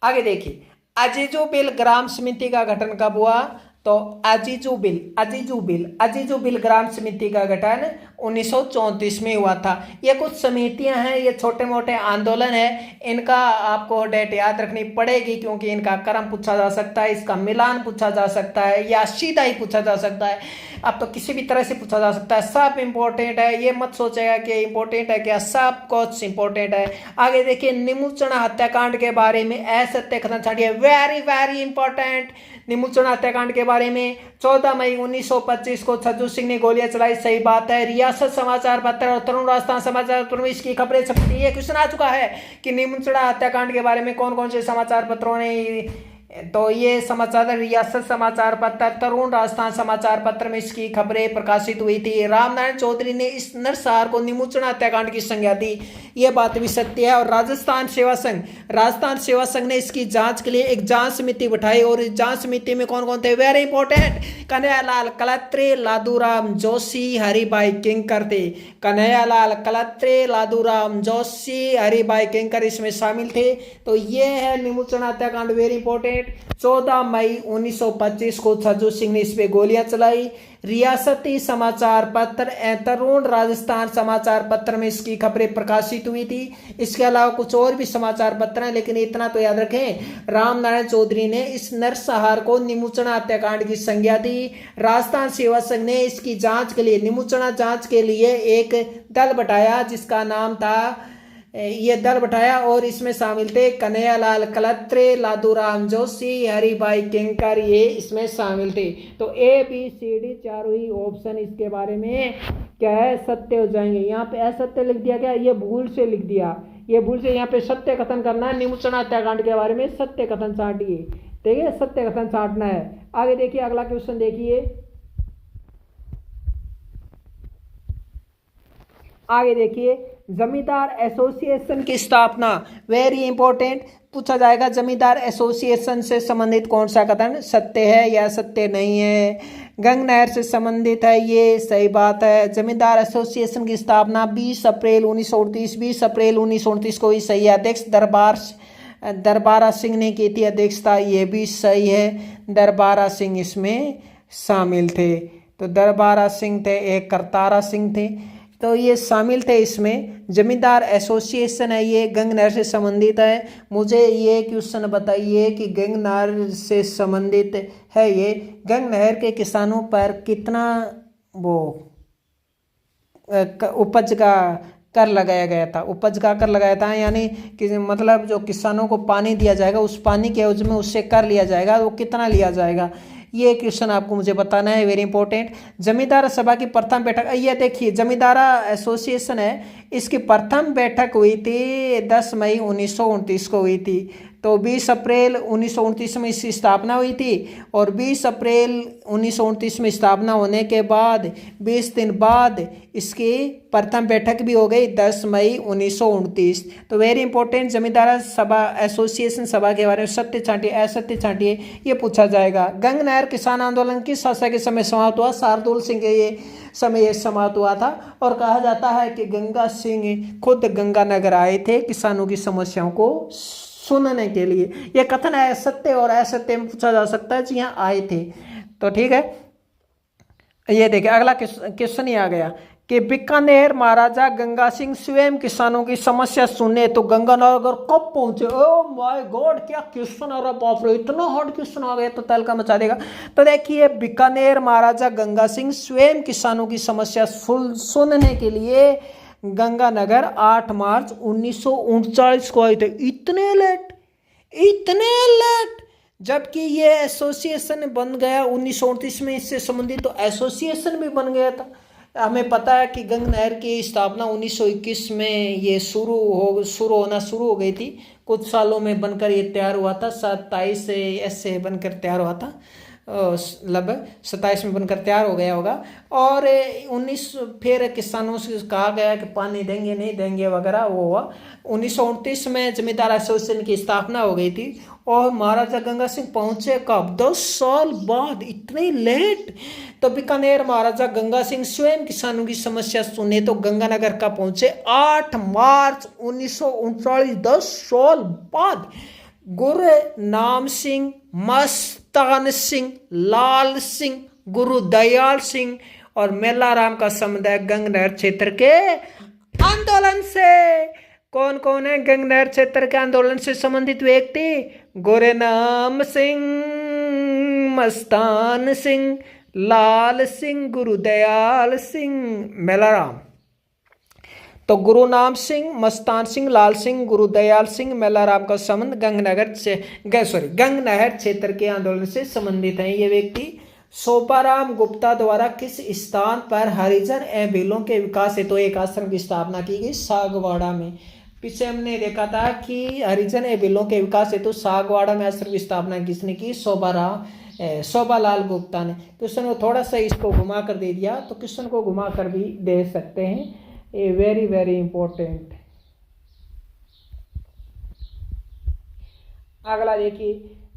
आगे देखिए, अजीजो बिल ग्राम समिति का गठन कब हुआ? तो अजीजो बिल ग्राम समिति का गठन 1934 में हुआ था। ये कुछ समितियां हैं, ये छोटे मोटे आंदोलन है, इनका आपको डेट याद रखनी पड़ेगी क्योंकि इनका क्रम पूछा जा सकता है, इसका मिलान पूछा जा सकता है या सीधा ही पूछा जा सकता है। अब तो किसी भी तरह से पूछा जा सकता है। सब इंपॉर्टेंट है, ये मत सोचेगा कि इंपॉर्टेंट है क्या, सब कुछ इंपॉर्टेंट है। आगे देखिए, निमुचना हत्याकांड के बारे में असत्य कथन छाटिए, वेरी वेरी इंपॉर्टेंट। निमुचना हत्याकांड के बारे में 14 मई 1925 को छज्जू सिंह ने गोलियां चलाई, सही बात है। रियासत समाचार पत्र और तरुण राजस्थान समाचार पत्र में इसकी खबरें छपी। ये क्वेश्चन आ चुका है कि निमुचना हत्याकांड के बारे में कौन कौन से समाचार पत्रों ने, तो ये समाचार रियासत समाचार पत्र, तरुण राजस्थान समाचार पत्र में इसकी खबरें प्रकाशित हुई थी। रामनारायण चौधरी ने इस नरसंहार को निमुचना हत्याकांड की संज्ञा दी, ये बात भी सत्य है। और राजस्थान सेवा संघ ने इसकी जांच के लिए एक जांच समिति बैठाई और इस जांच समिति में कौन कौन थे, वेरी इंपॉर्टेंट, कन्हैयालाल कलत्रे, लादूराम जोशी, हरिभाई किंकर थे। कन्हैयालाल कलत्रे, लादूराम जोशी, हरिभाई किंकर इसमें शामिल थे। तो ये है निमुचना हत्याकांड, वेरी इंपॉर्टेंट। 14 मई 1925 को छज्जू सिंह ने इस पे गोलियां चलाई। रियासती समाचार पत्र तरुण राजस्थान समाचार पत्र में इसकी खबरें प्रकाशित हुई थी। इसके अलावा कुछ और भी समाचार पत्र हैं, लेकिन इतना तो याद रखें, रामनारायण चौधरी ने इस नरसंहार को निमुचना हत्याकांड की संज्ञा दी। राजस्थान सेवा संघ ने इसकी जांच के लिए, निमुचना जांच के लिए एक दल बैठाया, जिसका नाम था, ये दल बैठाया और इसमें शामिल थे कन्हैयालाल कलत्रे, लादूराम जोशी, हरिभाई किंकर, ये इसमें शामिल थे। तो ABCD चारों ही ऑप्शन इसके बारे में क्या है, सत्य हो जाएंगे। यहाँ पे असत्य लिख दिया गया, ये भूल से लिख दिया, ये भूल से, यहाँ पे सत्य कथन करना है। निमुचना हत्याकांड के बारे में सत्य कथन छाटिए, ठीक है, सत्य कथन छाटना है। आगे देखिए, अगला क्वेश्चन देखिए, आगे देखिए, जमींदार एसोसिएशन की स्थापना, वेरी इंपॉर्टेंट, पूछा जाएगा जमींदार एसोसिएशन से संबंधित कौन सा कथन सत्य है या सत्य नहीं है। गंग नहर से संबंधित है, ये सही बात है। जमींदार एसोसिएशन की स्थापना 20 अप्रैल 1929 को ही सही है। अध्यक्ष दरबारा सिंह ने की थी अध्यक्षता, ये भी सही है। दरबारा सिंह इसमें शामिल थे, तो दरबारा सिंह थे, एक करतारा सिंह थे, तो ये शामिल थे इसमें। जमींदार एसोसिएशन है, ये गंग नहर से संबंधित है। मुझे ये क्वेश्चन बताइए कि गंग नहर से संबंधित है, ये गंग नहर के किसानों पर कितना वो उपज का कर लगाया गया था, उपज का कर लगाया था, यानी कि मतलब जो किसानों को पानी दिया जाएगा उस पानी के एवज में उससे कर लिया जाएगा, वो कितना लिया जाएगा, ये क्वेश्चन आपको मुझे बताना है, वेरी इंपॉर्टेंट। जमींदार सभा की प्रथम बैठक, ये देखिए जमींदारा एसोसिएशन है, इसकी प्रथम बैठक हुई थी 10 मई 1929 को हुई थी। तो 20 अप्रैल 1929 में इसकी स्थापना हुई थी और 20 अप्रैल 1929 में स्थापना होने के बाद 20 दिन बाद इसकी प्रथम बैठक भी हो गई 10 मई 1929। तो वेरी इंपॉर्टेंट, जमींदारा सभा एसोसिएशन सभा के बारे में सत्य छांटिए असत्य छांटिए, ये पूछा जाएगा। गंग नहर किसान आंदोलन किस शासक के समय समाप्त हुआ? शार्दुल सिंह के ये समय समाप्त हुआ था और कहा जाता है कि गंगा सिंह खुद गंगानगर आए थे किसानों की समस्याओं को सुनने के लिए। यह कथन है, सत्य और असत्य में पूछा जा सकता है, जी हाँ आए थे। तो ठीक है, ये देखिए अगला क्वेश्चन ही आ गया कि बीकानेर महाराजा गंगा सिंह स्वयं किसानों की समस्या सुने तो गंगानगर कब पहुंचे। ओ माय गॉड, क्या क्वेश्चन आ रहा, बाप रे, इतना हार्ड क्वेश्चन आ गया तो तहलका मचा देगा। तो देखिए बीकानेर महाराजा गंगा सिंह स्वयं किसानों की समस्या सुनने के लिए गंगानगर 8 मार्च 1939 को आए थे। इतने लेट, जबकि ये एसोसिएशन बन गया 1938 में, इससे संबंधित तो एसोसिएशन भी बन गया था। हमें पता है कि गंगा नहर की स्थापना 1921 में ये शुरू होना शुरू हो गई थी। कुछ सालों में बनकर ये तैयार हुआ था, 27 से ऐसे बनकर तैयार हुआ था, लगभग 27 में बनकर तैयार हो गया होगा। और 19 फिर किसानों से कहा गया कि पानी देंगे नहीं देंगे वगैरह, वो हुआ। 1929 में जमींदार एसोसिएशन की स्थापना हो गई थी। और महाराजा गंगा सिंह पहुंचे कब, 10 साल बाद, इतने लेट। तो बीकानेर महाराजा गंगा सिंह स्वयं किसानों की समस्या सुने तो गंगानगर का पहुंचे 8 मार्च 1939, 10 साल बाद। गुरु नाम सिंह, मस्तान सिंह, लाल सिंह, गुरु दयाल सिंह और मेलाराम का समुदाय गंगनहर क्षेत्र के आंदोलन से। कौन कौन है गंगनहर क्षेत्र के आंदोलन से संबंधित व्यक्ति? गुरु नाम सिंह, मस्तान सिंह, लाल सिंह, गुरु दयाल सिंह, मेलाराम। तो गुरु नाम सिंह, मस्तान सिंह, लाल सिंह, गुरु दयाल सिंह, मेलाराम का संबंध गंगनहर क्षेत्र के आंदोलन से संबंधित है। ये व्यक्ति सोपाराम गुप्ता द्वारा किस स्थान पर हरिजन एवं भीलों के विकास हेतु एक आश्रम की स्थापना की गई? सागवाड़ा में। पीछे हमने देखा था कि हरिजन एवं भीलों के विकास हेतु सागवाड़ा में आश्रम की स्थापना किसने की? शोभालाल गुप्ता ने। क्वेश्चन को थोड़ा सा इसको घुमा कर दे दिया, तो क्वेश्चन को घुमा कर भी दे सकते हैं। A very very important. अगला देखिए,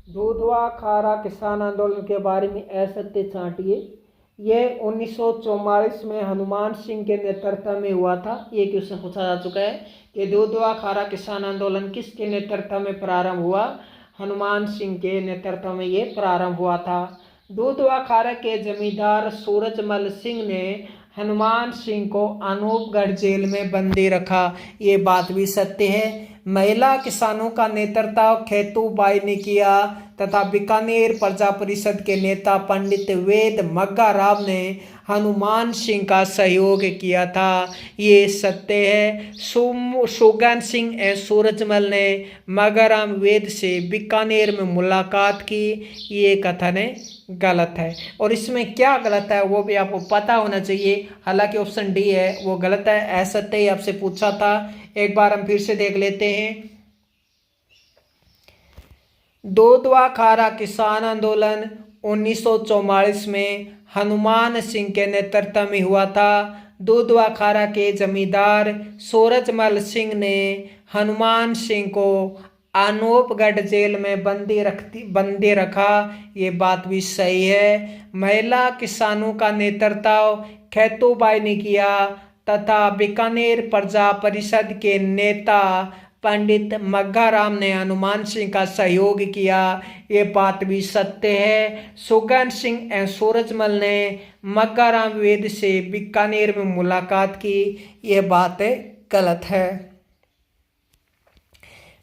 दूधवा खारा किसान आंदोलन के बारे में असत्य छांटिए। यह 1944 में हनुमान सिंह के नेतृत्व में हुआ था। ये क्वेश्चन पूछा जा चुका है कि दूधवा खारा किसान आंदोलन किसके नेतृत्व में प्रारंभ हुआ? हनुमान सिंह के नेतृत्व में ये प्रारंभ हुआ था। दूधवा खारा के जमींदार सूरजमल सिंह ने हनुमान सिंह को अनूपगढ़ जेल में बंदी रखा। ये बात भी सत्य है। महिला किसानों का नेतृत्व खेतूबाई ने किया तथा बीकानेर प्रजा परिषद के नेता पंडित वेद मग्गा राव ने हनुमान सिंह का सहयोग किया था। ये सत्य है। सुगन सिंह एवं सूरजमल ने मग्गाराम वेद से बीकानेर में मुलाकात की। ये कथन है गलत है। और इसमें क्या गलत है वो भी आपको पता होना चाहिए। हालांकि ऑप्शन डी है वो गलत है। असत्य ही आपसे पूछा था, एक बार हम फिर से देख लेते हैं। दूधवा खारा किसान आंदोलन 1944 में हनुमान सिंह के नेतृत्व में हुआ था। दूधवा खारा के जमींदार सूरजमल सिंह ने हनुमान सिंह को अनूपगढ़ जेल में बंदी रखा। ये बात भी सही है। महिला किसानों का नेतृत्व खेतूबाई ने किया तथा बीकानेर प्रजा परिषद के नेता पंडित मग्गाराम ने हनुमान सिंह का सहयोग किया। ये बात भी सत्य है। सुगन सिंह एवं सूरजमल ने मग्गाराम वेद से बीकानेर में मुलाकात की। ये बात गलत है।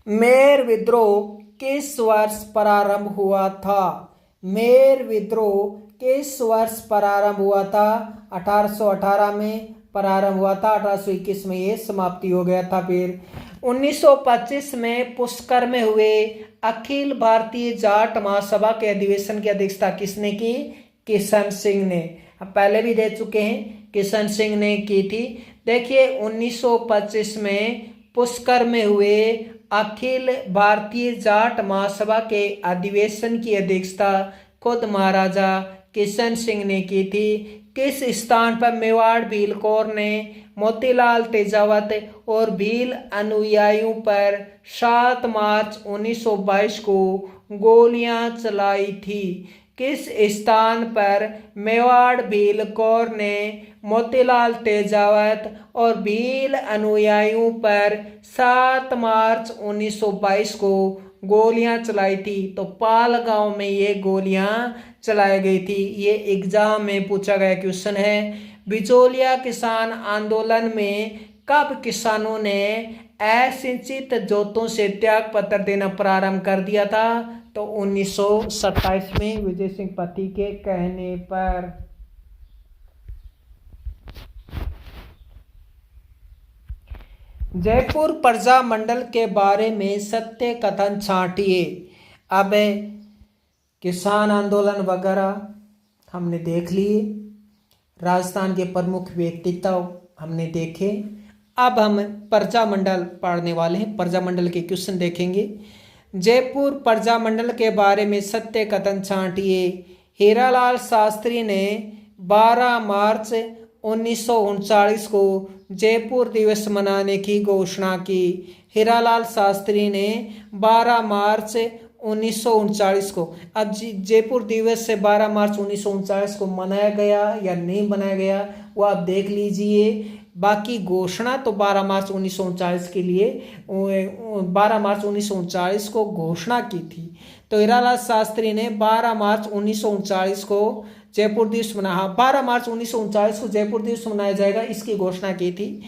मेर विद्रोह किस वर्ष प्रारंभ हुआ था? मेर विद्रोह किस वर्ष प्रारंभ हुआ था? 1818 में प्रारंभ हुआ था। 1821 में ये समाप्ति हो गया था। फिर 1925 में पुष्कर में हुए अखिल भारतीय जाट महासभा के अधिवेशन की अध्यक्षता किसने की? किशन सिंह ने। अब पहले भी दे चुके हैं, किशन सिंह ने की थी। देखिए 1925 में पुष्कर में हुए अखिल भारतीय जाट महासभा के अधिवेशन की अध्यक्षता खुद महाराजा किशन सिंह ने की थी। किस स्थान पर मेवाड़ भील कौर ने मोतीलाल तेजावत और भील अनुयायियों पर 7 मार्च 1922 को गोलियां चलाई थी? किस स्थान पर मेवाड़ भील कौर ने मोतीलाल तेजावत और भील अनुयायियों पर 7 मार्च 1922 को गोलियां चलाई थी। तो पाल गांव में ये गोलियां चलाई गई थी। ये एग्जाम में पूछा गया क्वेश्चन है। बिचौलिया किसान आंदोलन में कब किसानों ने असिंचित जोतों से त्याग पत्र देना प्रारंभ कर दिया था? तो 1927 में विजय सिंह पति के कहने पर। जयपुर प्रजा मंडल के बारे में सत्य कथन छांटिए। अब किसान आंदोलन वगैरह हमने देख लिए, राजस्थान के प्रमुख व्यक्तित्व हमने देखे। अब हम प्रजा मंडल पढ़ने वाले हैं, प्रजा मंडल के क्वेश्चन देखेंगे। जयपुर प्रजा मंडल के बारे में सत्य कथन छांटिए। हीरालाल शास्त्री ने 12 मार्च 1939 को जयपुर दिवस मनाने की घोषणा की। हीरालाल शास्त्री ने 12 मार्च 1939 को, अब जयपुर दिवस से 12 मार्च 1939 को मनाया गया या नहीं मनाया गया वो आप देख लीजिए। बाकी घोषणा तो 12 मार्च 1939 के लिए 12 मार्च 1939 को घोषणा की थी। तो हीरालाल शास्त्री ने 12 मार्च 1939 को जयपुर दिवस मनाया। 12 मार्च 1939 को जयपुर दिवस मनाया जाएगा, इसकी घोषणा की थी।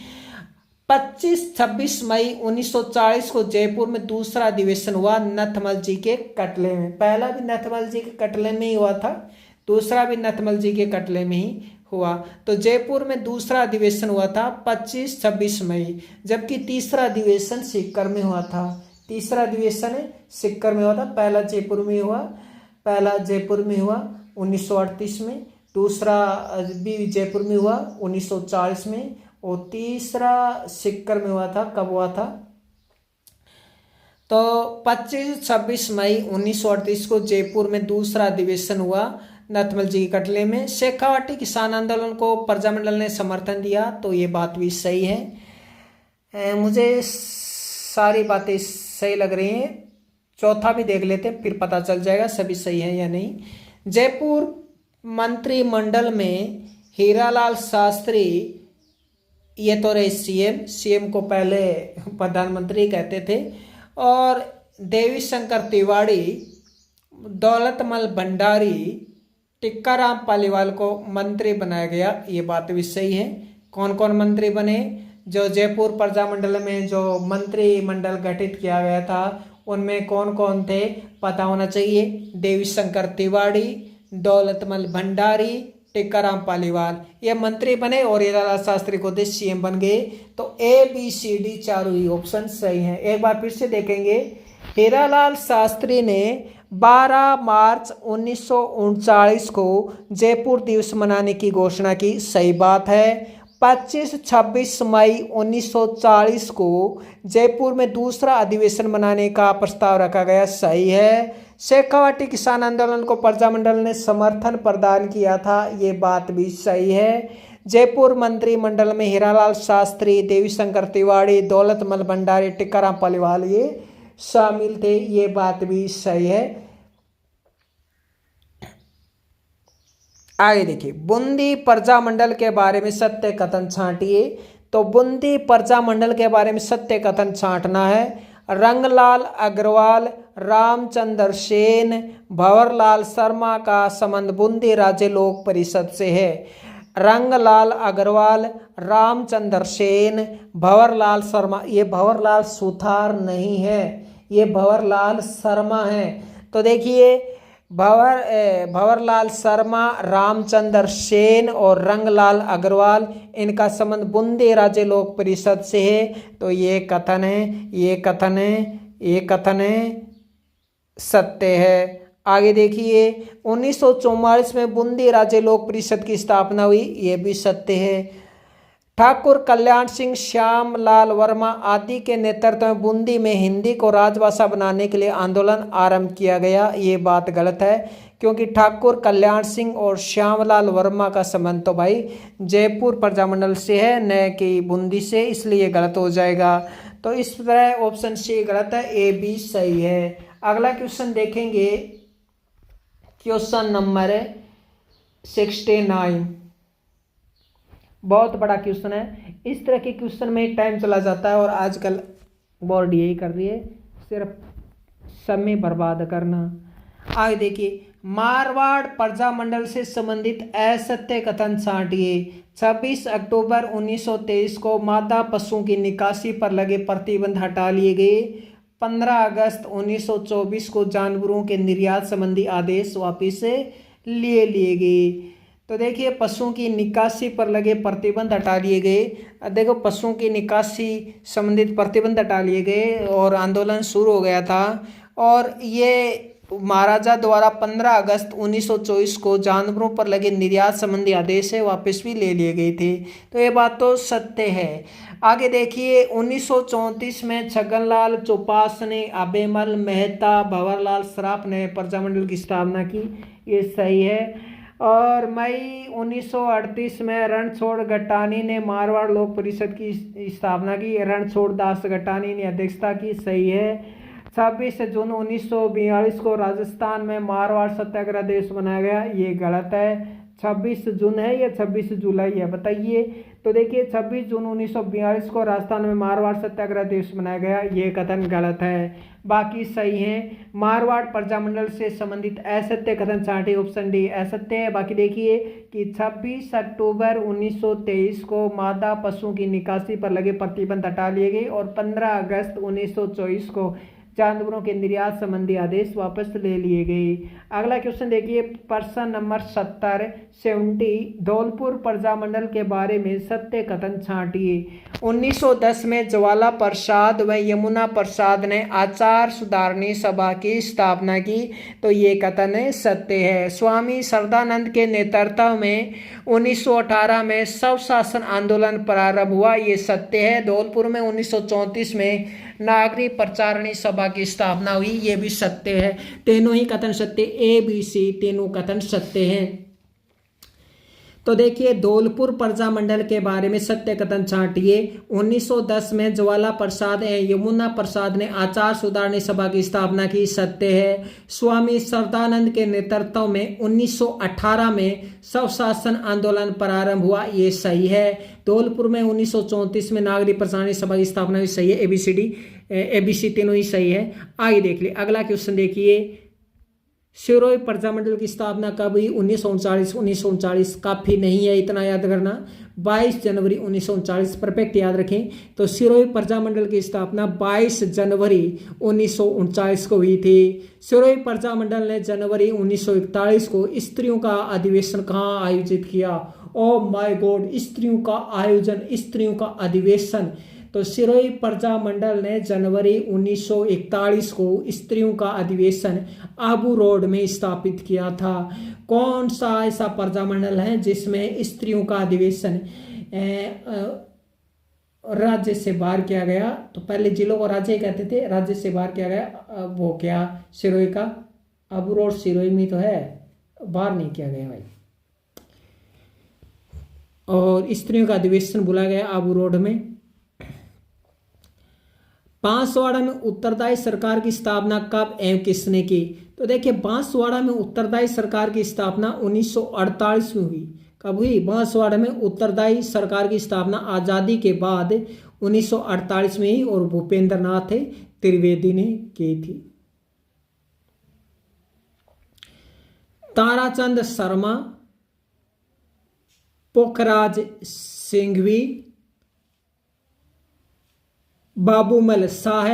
25-26 मई 1940 को जयपुर में दूसरा अधिवेशन हुआ नथमल जी के कटले में। पहला भी नथमल जी के कटले में ही हुआ था, दूसरा भी नथमल जी के कटले में ही हुआ। तो जयपुर में दूसरा अधिवेशन हुआ था 25-26 मई, जबकि तीसरा अधिवेशन सीकर में हुआ था। तीसरा अधिवेशन सीकर में हुआ था, पहला जयपुर में हुआ, पहला जयपुर में हुआ 1938 में, दूसरा भी जयपुर में हुआ 1940 में, और तीसरा सीकर में हुआ था। कब हुआ था? तो 25-26 मई 1938 को जयपुर में दूसरा अधिवेशन हुआ नथमल जी के कटले में। शेखावाटी किसान आंदोलन को प्रजामंडल ने समर्थन दिया, तो ये बात भी सही है। मुझे सारी बातें सही लग रही हैं, चौथा भी देख लेते हैं फिर पता चल जाएगा सभी सही है या नहीं। जयपुर मंत्रिमंडल में हीरालाल शास्त्री, ये तो रहे सीएम को पहले प्रधानमंत्री कहते थे, और देवी शंकर तिवारी, दौलतमल भंडारी, टिक्काराम पालीवाल को मंत्री बनाया गया। ये बात भी सही है। कौन कौन मंत्री बने? जो जयपुर प्रजामंडल में जो मंत्रिमंडल गठित किया गया था उनमें कौन कौन थे पता होना चाहिए। देवी शंकर तिवारी, दौलतमल भंडारी, टिक्काराम पालीवाल, ये मंत्री बने और हीरालाल शास्त्री को सीएम बन गए। तो ABCD चारों ही ऑप्शन सही हैं। एक बार फिर से देखेंगे। हीरालाल शास्त्री ने 12 मार्च 1939 को जयपुर दिवस मनाने की घोषणा की, सही बात है। 25-26 मई 1940 को जयपुर में दूसरा अधिवेशन मनाने का प्रस्ताव रखा गया, सही है। शेखावाटी किसान आंदोलन को प्रजामंडल ने समर्थन प्रदान किया था, ये बात भी सही है। जयपुर मंत्रिमंडल में हीरालाल शास्त्री, देवी शंकर तिवारी, दौलतमल भंडारी, टिक्काराम पालीवाल ये शामिल थे, ये बात भी सही है। आगे देखिए, बूंदी प्रजामंडल के बारे में सत्य कथन छांटिए। तो बूंदी प्रजामंडल के बारे में सत्य कथन छांटना है। रंगलाल अग्रवाल, रामचंद्र सेन, भंवरलाल शर्मा का संबंध बूंदी राज्य लोक परिषद से है। रंगलाल अग्रवाल, रामचंद्र सेन, भंवरलाल शर्मा, ये भंवरलाल सुथार नहीं है, ये भंवरलाल शर्मा है। तो देखिए, भंवरलाल शर्मा, रामचंद्र सेन और रंगलाल अग्रवाल, इनका संबंध बूंदी राज्य लोक परिषद से है। तो ये कथन है, ये कथन है, ये कथन है, सत्य है। आगे देखिए, 1944 में बूंदी राज्य लोक परिषद की स्थापना हुई, ये भी सत्य है। ठाकुर कल्याण सिंह, श्याम लाल वर्मा आदि के नेतृत्व में बूंदी में हिंदी को राजभाषा बनाने के लिए आंदोलन आरंभ किया गया, ये बात गलत है, क्योंकि ठाकुर कल्याण सिंह और श्यामलाल वर्मा का संबंध तो भाई जयपुर प्रजामंडल से है, न कि बूंदी से, इसलिए गलत हो जाएगा। तो इस तरह ऑप्शन सी गलत है, ए बी सही है। अगला क्वेश्चन देखेंगे, क्वेश्चन नंबर 69, बहुत बड़ा क्वेश्चन है। इस तरह के क्वेश्चन में टाइम चला जाता है और आजकल बोर्ड यही कर रही है, सिर्फ समय बर्बाद करना। आगे देखिए, मारवाड़ प्रजा मंडल से संबंधित असत्य कथन छांटिए। 26 अक्टूबर 1923 को मादा पशुओं की निकासी पर लगे प्रतिबंध हटा लिए गए। 15 अगस्त 1924 को जानवरों के निर्यात संबंधी आदेश वापस लिए गए। तो देखिए, पशुओं की निकासी पर लगे प्रतिबंध हटा लिए गए। देखो, पशुओं की निकासी संबंधित प्रतिबंध हटा लिए गए और आंदोलन शुरू हो गया था। और ये महाराजा द्वारा 15 अगस्त 1924 को जानवरों पर लगे निर्यात संबंधी आदेश है वापस भी ले लिए गए थे। तो ये बात तो सत्य है। आगे देखिए, 1934 में छगनलाल चौपास ने अबेमल मेहता भंवरलाल सराफ ने प्रजामंडल की स्थापना की। ये सही है। और मई 1938 में रणछोड़ गट्टानी ने मारवाड़ लोक परिषद की स्थापना की। रणछोड़ दास गट्टानी ने अध्यक्षता की। सही है। 26 जून 1942 को राजस्थान में मारवाड़ सत्याग्रह दिवस मनाया गया। ये गलत है। 26 जून है या 26 जुलाई है, बताइए। तो देखिए, 26 जून 1942 को राजस्थान में मारवाड़ सत्याग्रह दिवस मनाया गया। ये कथन गलत है, बाकी सही है। मारवाड़ प्रजामंडल से संबंधित असत्य कथन छांटे। ऑप्शन डी असत्य है। बाकी देखिए कि 26 अक्टूबर 1923 को मादा पशुओं की निकासी पर लगे प्रतिबंध हटा लिए गए और 15 अगस्त 1924 को जानवरों के निर्यात संबंधी आदेश वापस ले लिए गए। अगला क्वेश्चन देखिए, प्रश्न नंबर 70 धौलपुर प्रजामंडल के बारे में सत्य कथन छांटिए। 1910 में ज्वाला प्रसाद व यमुना प्रसाद ने आचार सुधारणी सभा की स्थापना की। तो ये कथन सत्य है। स्वामी श्रद्धानंद के नेतृत्व में 1918 में स्वशासन आंदोलन प्रारंभ हुआ। ये सत्य है। धौलपुर में 1934 में नागरिक प्रचारणी सभा की स्थापना हुई। ये भी सत्य है। तीनों ही कथन सत्य, ए बी सी तीनों कथन सत्य हैं। तो देखिए, धौलपुर प्रजामंडल के बारे में सत्य कथन छांटिए। 1910 में ज्वाला प्रसाद एवं यमुना प्रसाद ने आचार सुधारणी सभा की स्थापना की। सत्य है। स्वामी श्रद्धानंद के नेतृत्व में 1918 में स्वशासन आंदोलन प्रारंभ हुआ। ये सही है। धौलपुर में 1934 में नागरिक प्रचारणी सभा की स्थापना हुई। सही है। एबीसी तीनों ही सही है। आगे देख लीजिए, अगला क्वेश्चन देखिए, सिरोही प्रजामंडल की स्थापना कब हुई? 1939। काफ़ी नहीं है, इतना याद करना। 22 जनवरी 1939 परफेक्ट याद रखें। तो सिरोही प्रजामंडल की स्थापना 22 जनवरी 1939 को हुई थी। सिरोही प्रजामंडल ने जनवरी 1941 को स्त्रियों का अधिवेशन कहाँ आयोजित किया? ओ माय गॉड, स्त्रियों का आयोजन, स्त्रियों का अधिवेशन। तो सिरोही प्रजामंडल ने जनवरी 1941 को स्त्रियों का अधिवेशन आबू रोड में स्थापित किया था। कौन सा ऐसा प्रजामंडल है जिसमें स्त्रियों का अधिवेशन राज्य से बाहर किया गया? तो पहले जिलों को राज्य कहते थे, राज्य से बाहर किया गया। वो क्या सिरोही का आबू रोड सिरोही में तो है, बाहर नहीं किया गया भाई। और स्त्रियों का अधिवेशन बुलाया गया आबू रोड में। बांसवाड़ा में उत्तरदायी सरकार की स्थापना कब एवं किसने की? तो देखिए, बांसवाड़ा में उत्तरदायी सरकार की स्थापना 1948 में हुई। कब हुई? बांसवाड़ा में उत्तरदायी सरकार की स्थापना आजादी के बाद 1948 में ही और भूपेंद्र नाथ त्रिवेदी ने की थी। ताराचंद शर्मा, पोखराज सिंघवी, बाबूमल शाह,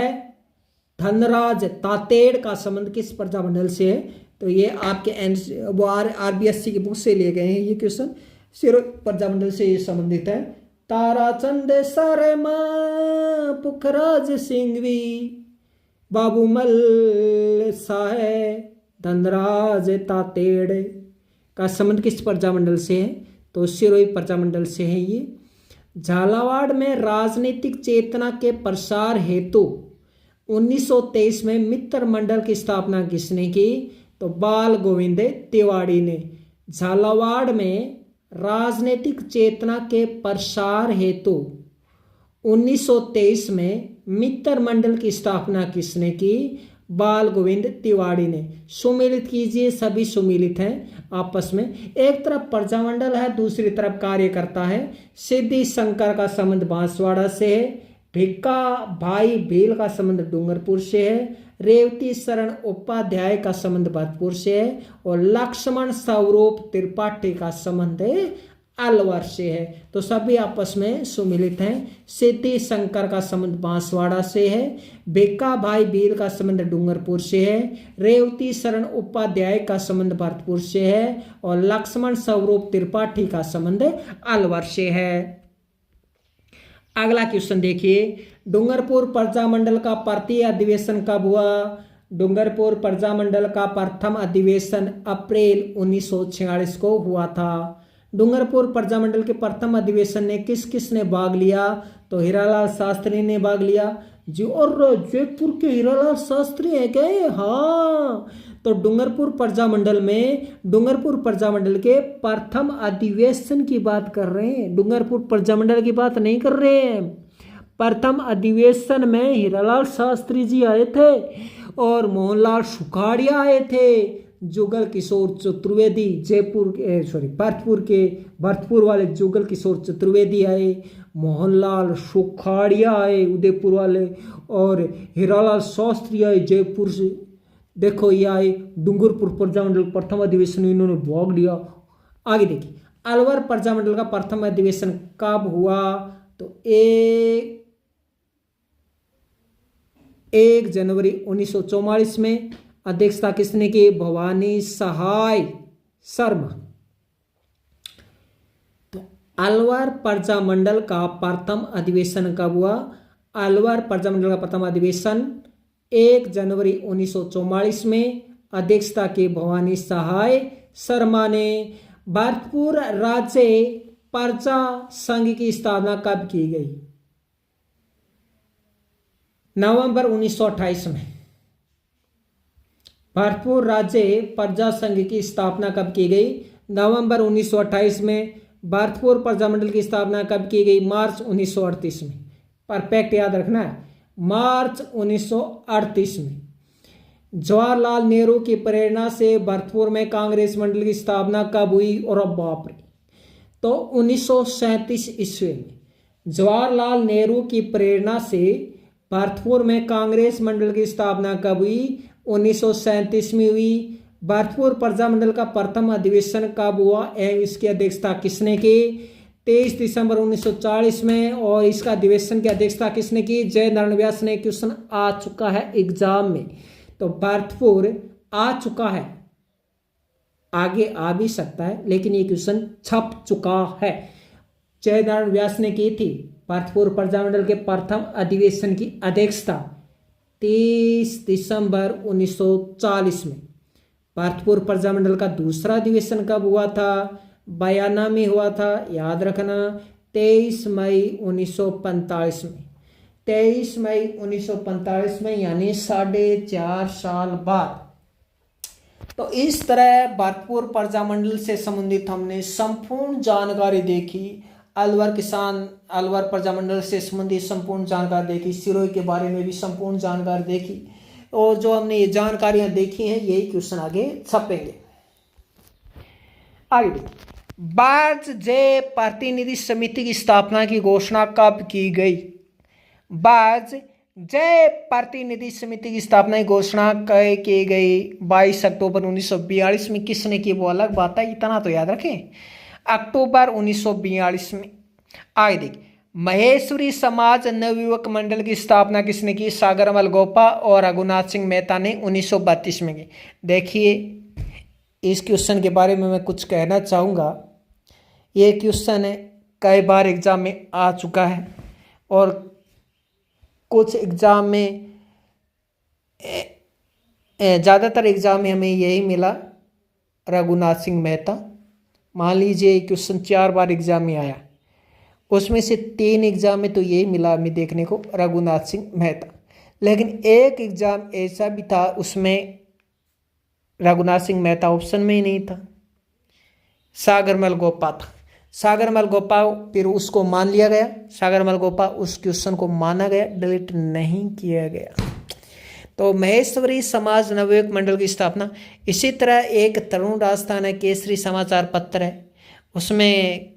धनराज तातेड़ का संबंध किस प्रजामंडल से है? तो ये आपके आरबीएससी की बुक से लिए गए हैं ये क्वेश्चन। सिरोही प्रजामंडल से ये संबंधित है। ताराचंद शर्मा, पुखराज सिंघवी, बाबूमल शाह, धनराज तातेड़ का संबंध किस प्रजामंडल से है? तो सिरोही प्रजामंडल से है ये। झालावाड़ में राजनीतिक चेतना के प्रसार हेतु 1923 में मित्र मंडल की स्थापना किसने की? तो बाल गोविंद तिवाड़ी ने। झालावाड़ में राजनीतिक चेतना के प्रसार हेतु 1923 में मित्र मंडल की स्थापना किसने की? बाल गोविंद तिवाड़ी ने। सुमिलित कीजिए, सभी सुमिलित हैं आपस में। एक तरफ प्रजामंडल है, दूसरी तरफ कार्य करता है। सिद्धि शंकर का संबंध बांसवाड़ा से है। भिक्का भाई भेल का संबंध डूंगरपुर से है। रेवती शरण उपाध्याय का संबंध भरतपुर से है। और लक्ष्मण स्वरूप त्रिपाठी का संबंध अलवर से है। तो सभी आपस में सुमिलित हैं। सिद्धि शंकर का संबंध बांसवाड़ा से है। भिक्का भाई भील का संबंध डूंगरपुर से है। रेवती शरण उपाध्याय का संबंध भरतपुर से है। और लक्ष्मण स्वरूप त्रिपाठी का संबंध अलवर से है। अगला क्वेश्चन देखिए, डूंगरपुर प्रजामंडल का प्रथम अधिवेशन कब हुआ? डूंगरपुर प्रजामंडल का प्रथम अधिवेशन अप्रैल 1946 को हुआ था। डूंगरपुर प्रजामंडल के प्रथम अधिवेशन ने किस किस ने भाग लिया? तो हीरालाल शास्त्री ने भाग लिया जी। और जयपुर के हीरालाल शास्त्री है क्या? हाँ। तो डूंगरपुर प्रजामंडल के प्रथम अधिवेशन की बात कर रहे हैं। डूंगरपुर प्रजामंडल की बात नहीं कर रहे हैं। प्रथम अधिवेशन में हीरालाल शास्त्री जी आए थे और मोहनलाल सुखाड़िया आए थे। जुगल किशोर चतुर्वेदी भरतपुर वाले जुगल किशोर चतुर्वेदी आए। मोहनलाल सुखाड़िया आए उदयपुर वाले। और हीरालाल शास्त्री आए जयपुर से। देखो ये आए डूंगरपुर प्रजामंडल प्रथम अधिवेशन में इन्होंने भाग लिया। आगे देखिए, अलवर प्रजामंडल का प्रथम अधिवेशन कब हुआ? तो 1 जनवरी 1944 में। अध्यक्षता किसने की? भवानी सहाय शर्मा। तो अलवर प्रजामंडल का प्रथम अधिवेशन कब हुआ? अलवर प्रजामंडल का प्रथम अधिवेशन 1 जनवरी 1944 में। अध्यक्षता की भवानी सहाय शर्मा ने। भरतपुर राज्य प्रजा संघ की स्थापना कब की गई? नवंबर 1928 में। भरतपुर राज्य प्रजा संघ की स्थापना कब की गई? नवंबर 1928 में। भरतपुर प्रजामंडल की स्थापना कब की गई? मार्च 1938 में। परफेक्ट याद रखना है, मार्च 1938 में। जवाहरलाल नेहरू की प्रेरणा से भरतपुर में कांग्रेस मंडल की स्थापना कब हुई? और बाप रे, तो 1937 ईस्वी में। जवाहरलाल नेहरू की प्रेरणा से भरतपुर में कांग्रेस मंडल की स्थापना कब हुई? 1937 में हुई। भरतपुर प्रजामंडल का प्रथम अधिवेशन कब हुआ एवं इसकी अध्यक्षता किसने की? 23 दिसंबर 1940 में। और इसका अधिवेशन की अध्यक्षता किसने की? जय नारायण व्यास ने। क्वेश्चन आ चुका है एग्जाम में। तो भरतपुर आ चुका है, आगे आ भी सकता है, लेकिन ये क्वेश्चन छप चुका है। जय नारायण व्यास ने की थी भरतपुर प्रजामंडल के प्रथम अधिवेशन की अध्यक्षता 30 दिसंबर 1940 में। भरतपुर प्रजामंडल का दूसरा अधिवेशन कब हुआ था? बयाना में हुआ था, याद रखना, 23 मई 1945 में। 23 मई 1945 में, यानी 4.5 साल बाद। तो इस तरह भरतपुर प्रजामंडल से संबंधित हमने संपूर्ण जानकारी देखी। अलवर प्रजामंडल से संबंधित संपूर्ण जानकारी देखी। सिरोही के बारे में भी संपूर्ण जानकारी देखी। और जो हमने ये जानकारियां देखी हैं, यही क्वेश्चन आगे छपेंगे। आगे बाज जय प्रतिनिधि समिति की स्थापना की घोषणा कब की गई? बाज जय प्रतिनिधि समिति की स्थापना की घोषणा की गई 22 अक्टूबर 1942 में। किसने की वो अलग बात है, इतना तो याद रखें, अक्टूबर 1942 में। आगे देखिए, महेश्वरी समाज नवयुवक मंडल की स्थापना किसने की? सागरमल गोपा और रघुनाथ सिंह मेहता ने 1932 में की। देखिए इस क्वेश्चन के बारे में मैं कुछ कहना चाहूँगा। ये क्वेश्चन कई बार एग्जाम में आ चुका है और कुछ एग्जाम में, ज़्यादातर एग्जाम में हमें यही मिला, रघुनाथ सिंह मेहता। मान लीजिए क्वेश्चन 4 बार एग्जाम में आया, उसमें से 3 एग्जाम में तो यही मिला हमें देखने को, रघुनाथ सिंह मेहता। लेकिन एक एग्जाम ऐसा भी था उसमें रघुनाथ सिंह मेहता ऑप्शन में ही नहीं था, सागरमल गोपा था। सागरमल गोपा फिर उसको मान लिया गया, सागरमल गोपा उस क्वेश्चन को माना गया, डिलीट नहीं किया गया। तो महेश्वरी समाज नवयुवक मंडल की स्थापना। इसी तरह एक तरुण राजस्थान है, केसरी समाचार पत्र है, उसमें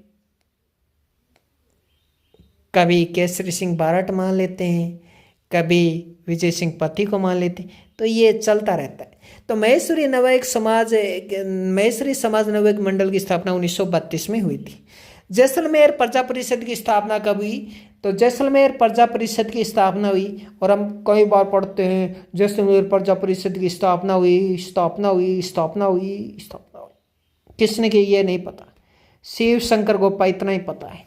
कभी केसरी सिंह बारट मान लेते हैं, कभी विजय सिंह पति को मान लेते हैं, तो ये चलता रहता है। तो महेश्वरी नवयुग मंडल की स्थापना 1932 में हुई थी। जैसलमेर प्रजा परिषद की स्थापना कब हुई? तो जैसलमेर प्रजा परिषद की स्थापना हुई, और हम कई बार पढ़ते हैं जैसलमेर प्रजा परिषद की स्थापना हुई, स्थापना हुई, स्थापना हुई, स्थापना हुई। किसने की ये नहीं पता, शिव शंकर गोप्पा इतना ही पता है,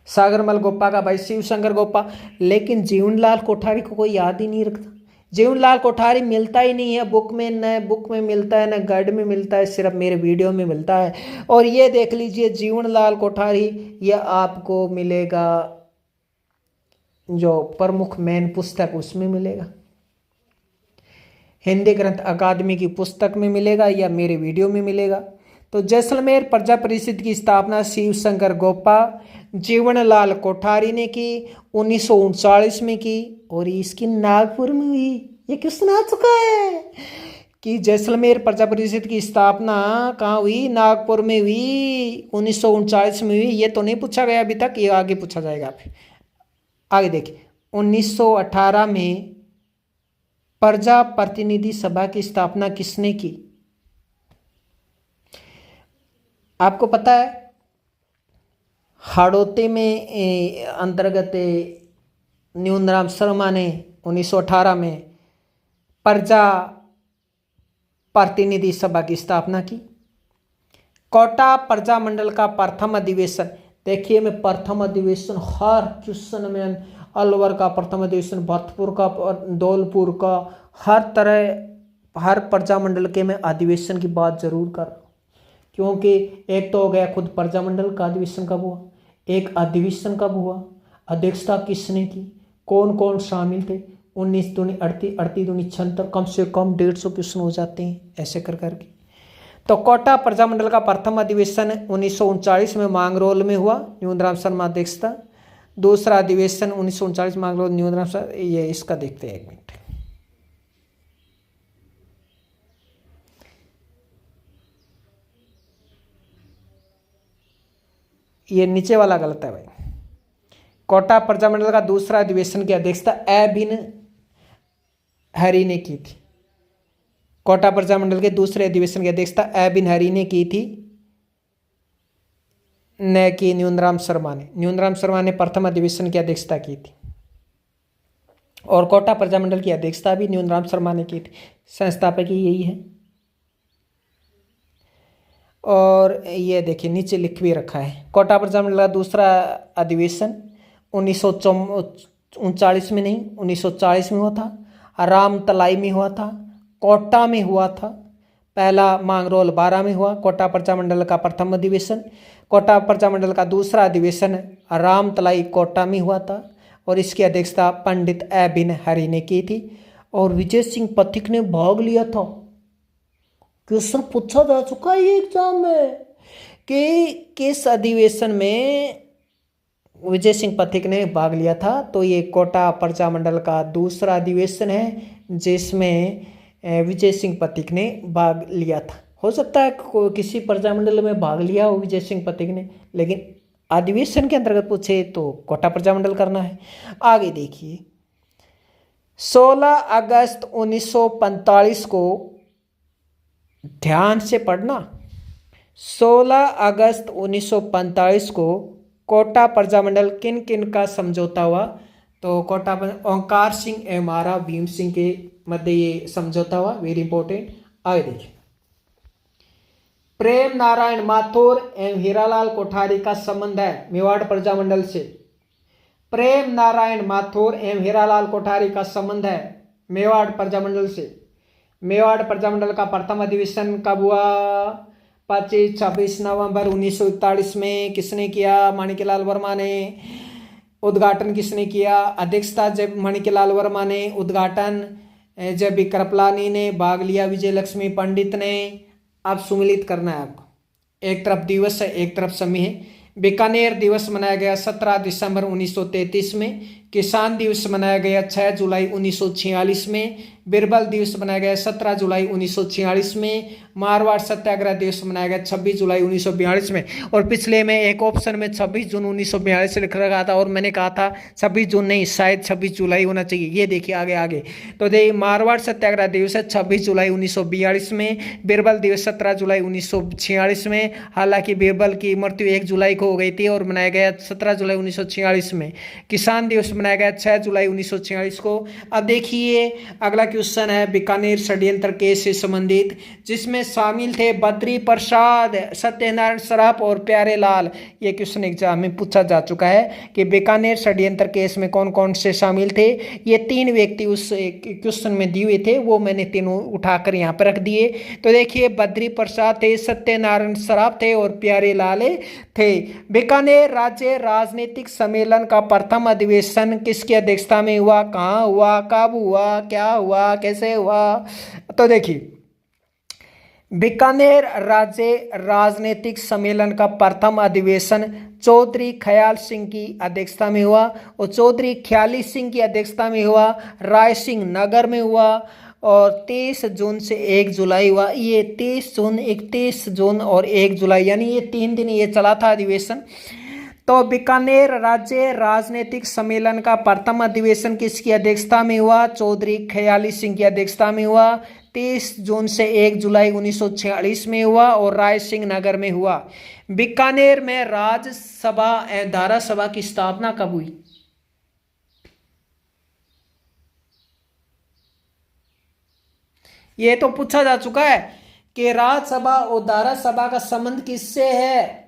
सागरमल गोप्पा का भाई शिव शंकर गोप्पा। लेकिन जीवनलाल कोठारी को कोई याद ही नहीं रखता। जीवनलाल कोठारी मिलता ही नहीं है बुक में, न बुक में मिलता है, न गाइड में मिलता है, सिर्फ मेरे वीडियो में मिलता है। और ये देख लीजिए जीवनलाल कोठारी, यह आपको मिलेगा जो प्रमुख मेन पुस्तक उसमें मिलेगा, हिंदी ग्रंथ अकादमी की पुस्तक में मिलेगा या मेरे वीडियो में मिलेगा। तो जैसलमेर प्रजा परिषद की स्थापना शिव शंकर गोप्पा, जीवनलाल कोठारी ने की 1939 में की, और इसकी नागपुर में हुई। ये क्यों सुना चुका है कि जैसलमेर प्रजा परिषद की स्थापना कहाँ हुई? नागपुर में हुई, 1939 में हुई। ये तो नहीं पूछा गया अभी तक, ये आगे पूछा जाएगा। फिर आगे देखिए, 1918 में प्रजा प्रतिनिधि सभा की स्थापना किसने की? आपको पता है हाड़ौती में अंतर्गत न्यूनराम शर्मा ने 1918 में प्रजा प्रतिनिधि सभा की स्थापना की। कोटा प्रजा मंडल का प्रथम अधिवेशन, देखिए मैं प्रथम अधिवेशन हर क्वेश्चन में, अलवर का प्रथम अधिवेशन, भरतपुर का, धौलपुर का, हर तरह हर प्रजा मंडल के मैं अधिवेशन की बात जरूर कर रहा हूँ। क्योंकि एक तो हो गया खुद प्रजा मंडल का अधिवेशन कब हुआ, एक अधिवेशन कब हुआ, अध्यक्षता किसने की, कौन कौन शामिल थे, 19 दूनी 38, 38 दूनी 76, कम से कम 150 क्वेश्चन हो जाते हैं ऐसे कर करके। तो कोटा प्रजा मंडल का प्रथम अधिवेशन 1939 में मांगरोल में हुआ, न्यूनराम शर्मा अध्यक्षता। दूसरा अधिवेशन 1939 मांगरोल, न्यूनराम शर्मा। ये इसका देखते हैं, एक मिनट। ये नीचे वाला गलत है भाई। कोटा प्रजा मंडल का दूसरा अधिवेशन की अध्यक्षता एबिन हरी ने की थी। कोटा प्रजा मंडल के दूसरे अधिवेशन की अध्यक्षता एबिन हरी ने की थी, न कि न्यूनराम शर्मा ने। न्यूनराम शर्मा ने प्रथम अधिवेशन की अध्यक्षता की थी, और कोटा प्रजा मंडल की अध्यक्षता भी न्यूनराम शर्मा ने की थी। संस्थापक ही यही है। और ये देखिए नीचे लिख भी रखा है, कोटा प्रजा मंडल का दूसरा अधिवेशन 1939 में नहीं, 1940 में हुआ था, रामतलाई में हुआ था, कोटा में हुआ था। पहला मांगरोल 12 में हुआ कोटा प्रजा मंडल का प्रथम अधिवेशन। कोटा प्रजा मंडल का दूसरा अधिवेशन रामतलाई कोटा में हुआ था, और इसकी अध्यक्षता पंडित एबिन हरी ने की थी, और विजय सिंह पथिक ने भाग लिया था। क्वेश्चन पूछा जा चुका है ये एग्जाम में कि किस अधिवेशन में विजय सिंह पथिक ने भाग लिया था। तो ये कोटा प्रजा मंडल का दूसरा अधिवेशन है जिसमें विजय सिंह पथिक ने भाग लिया था। हो सकता है किसी प्रजा मंडल में भाग लिया हो विजय सिंह पथिक ने, लेकिन अधिवेशन के अंतर्गत पूछे तो कोटा प्रजा मंडल करना है। आगे देखिए, 16 अगस्त 1945 को, ध्यान से पढ़ना, 16 अगस्त 1945 को कोटा प्रजा मंडल किन किन का समझौता हुआ? तो कोटा ओंकार सिंह एवं आरा भीम सिंह के मध्य ये समझौता हुआ, वेरी इंपॉर्टेंट। आगे देखिए, प्रेम नारायण माथुर एवं हीरालाल कोठारी का संबंध है मेवाड़ प्रजा मंडल से। प्रेम नारायण माथुर एवं हीरालाल कोठारी का संबंध है मेवाड़ प्रजा मंडल से। मेवाड़ प्रजा मंडल का प्रथम अधिवेशन कब हुआ? 25-26 नवंबर 1941 में। किसने किया? माणिक्यलाल वर्मा ने। उद्घाटन किसने किया? अध्यक्षता जब माणिक्यलाल वर्मा ने, उद्घाटन जब कृपलानी ने, भाग लिया विजय लक्ष्मी पंडित ने। अब सुमिलित करना है आपको, एक तरफ दिवस है एक तरफ समय है। बीकानेर दिवस मनाया गया 17 दिसंबर 1933 में। किसान दिवस मनाया गया 6 जुलाई 1946 में। बीरबल दिवस मनाया गया 17 जुलाई 1946 में। मारवाड़ सत्याग्रह दिवस मनाया गया 26 जुलाई 1942 में। और पिछले में एक ऑप्शन में 26 जून 1942 लिख रखा था और मैंने कहा था 26 जून नहीं, शायद 26 जुलाई होना चाहिए। ये देखिए आगे आगे तो देखिए मारवाड़ सत्याग्रह दिवस है 26 जुलाई 1942 में। बीरबल दिवस 17 जुलाई 1946 में। हालांकि बीरबल की मृत्यु 1 जुलाई को हो गई थी और मनाया गया 17 जुलाई 1946 में। किसान दिवस मनाया गया 6 जुलाई 1946 को। अब देखिए अगला क्वेश्चन है बीकानेर षड्यंत्र केस से संबंधित, जिसमें शामिल थे बद्री प्रसाद, सत्यनारायण सराफ और प्यारे लाल। ये क्वेश्चन एग्जाम में पूछा जा चुका है कि बीकानेर षड्यंत्र केस में कौन कौन से शामिल थे। ये 3 व्यक्ति उस क्वेश्चन में दिए हुए थे, वो मैंने तीनों उठाकर यहाँ पर रख दिए। तो देखिए बद्री प्रसाद थे, सत्यनारायण सराफ थे और प्यारे लाल थे। बीकानेर राज्य राजनीतिक सम्मेलन का प्रथम अधिवेशन किसकी अध्यक्षता में हुआ, कहाँ हुआ, कब हुआ, क्या हुआ, कैसे हुआ। तो देखिए बीकानेर राज्य राजनीतिक सम्मेलन का प्रथम अधिवेशन चौधरी ख्याल सिंह की अध्यक्षता में हुआ और चौधरी ख्याली सिंह की अध्यक्षता में हुआ, राय सिंह नगर में हुआ और 23 जून से 1 जुलाई हुआ। ये 23 जून 31 जून और 1 जुलाई यानी ये 3 दिन ये चला था अधिवेशन। तो बीकानेर राज्य राजनीतिक सम्मेलन का प्रथम अधिवेशन किसकी अध्यक्षता में हुआ, चौधरी ख्याली सिंह की अध्यक्षता में हुआ। 23 जून से 1 जुलाई 1946 में हुआ और राय सिंह नगर में हुआ। बीकानेर में राज्यसभा धारा सभा की स्थापना कब हुई। ये तो पूछा जा चुका है कि राज्यसभा और धारा सभा का संबंध किससे है,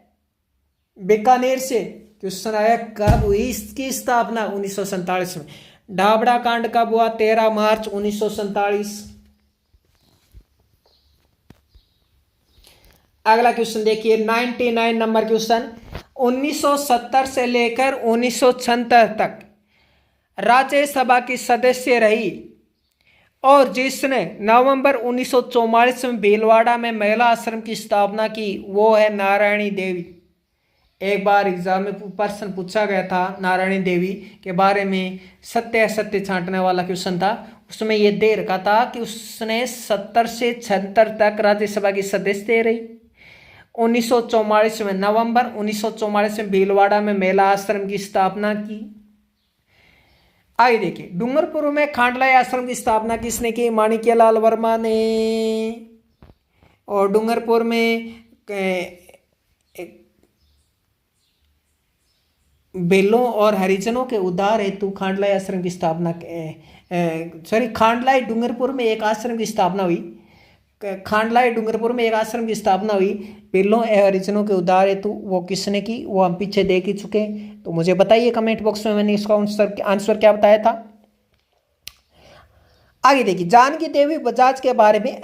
बीकानेर से। क्वेश्चन आया कब हुई इसकी स्थापना, 1947 में। ढाबड़ा कांड कब हुआ, 13 मार्च 1947। अगला क्वेश्चन देखिए 99 नंबर क्वेश्चन। 1970 से लेकर 1976 तक राज्यसभा की सदस्य रही और जिसने नवंबर 1944 में भीलवाड़ा में महिला आश्रम की स्थापना की वो है नारायणी देवी। एक बार एग्जाम में प्रश्न पूछा गया था नारायणी देवी के बारे में, सत्य असत्य छांटने वाला क्वेश्चन था। उसमें ये दे रखा था कि उसने 70 से 76 तक राज्यसभा की सदस्य रही। 1944 में नवंबर 1944 में भीलवाड़ा में महिला आश्रम की स्थापना की। आइए देखिए डूंगरपुर में खांडलाई आश्रम की स्थापना किसने की, माणिक्यलाल वर्मा ने। और डूंगरपुर में बेलों और हरिजनों के उद्धार हेतु खांडलाई आश्रम की स्थापना खांडलाई डूंगरपुर में एक आश्रम की स्थापना हुई। खांडलाई डूंगरपुर में एक आश्रम की स्थापना हुई बेलों और हरिजनों के उद्धार हेतु। वो किसने की, वो हम पीछे देख ही चुके हैं। तो मुझे बताइए कमेंट बॉक्स में मैंने इसका आंसर क्या बताया था। आगे देखिए जानकी देवी बजाज के बारे में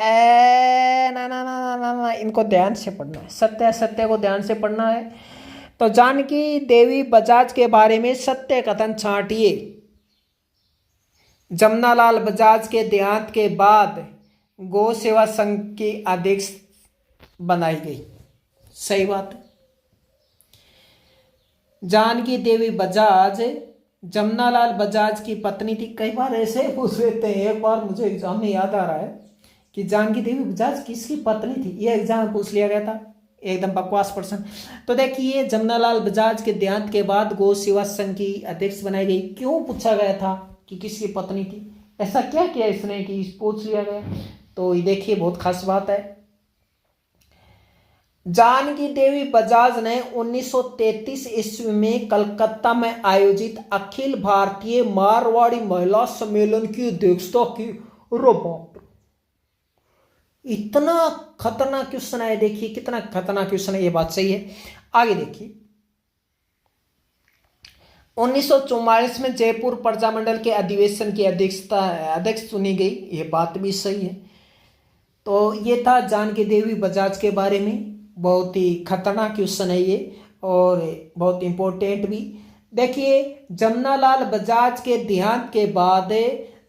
ना इनको ध्यान से पढ़ना है, सत्य असत्य को ध्यान से पढ़ना है। तो जानकी देवी बजाज के बारे में सत्य कथन छांटिए। जमनालाल बजाज के देहांत के बाद गौ सेवा संघ की अध्यक्ष बनाई गई। सही बात है। जानकी देवी बजाज जमनालाल बजाज की पत्नी थी। कई बार ऐसे पूछ लेते हैं, एक बार मुझे एग्जाम में याद आ रहा है कि जानकी देवी बजाज किसकी पत्नी थी, यह एग्जाम में पूछ लिया गया था। एकदम बकवास प्रश्न। तो देखिए जमनालाल बजाज के देहांत के बाद गौ सेवा संघ की अध्यक्ष बनाई गई। क्यों पूछा गया था कि किसकी पत्नी थी, ऐसा क्या किया इसने कि पूछ लिया गया। तो ये देखिए बहुत खास बात है। जानकी देवी बजाज ने 1933 ईस्वी में कलकत्ता में आयोजित अखिल भारतीय मारवाड़ी महिला सम्मेलन की अध्यक्षता की। इतना खतरनाक क्वेश्चन है, देखिए कितना खतरनाक क्वेश्चन है, ये बात सही है। आगे देखिए 1944 में जयपुर प्रजामंडल के अधिवेशन की अध्यक्ष चुनी गई। ये बात भी सही है। तो ये था जानकी देवी बजाज के बारे में। बहुत ही खतरनाक क्वेश्चन है ये और बहुत इंपॉर्टेंट भी। देखिए जमनालाल बजाज के देहांत के बाद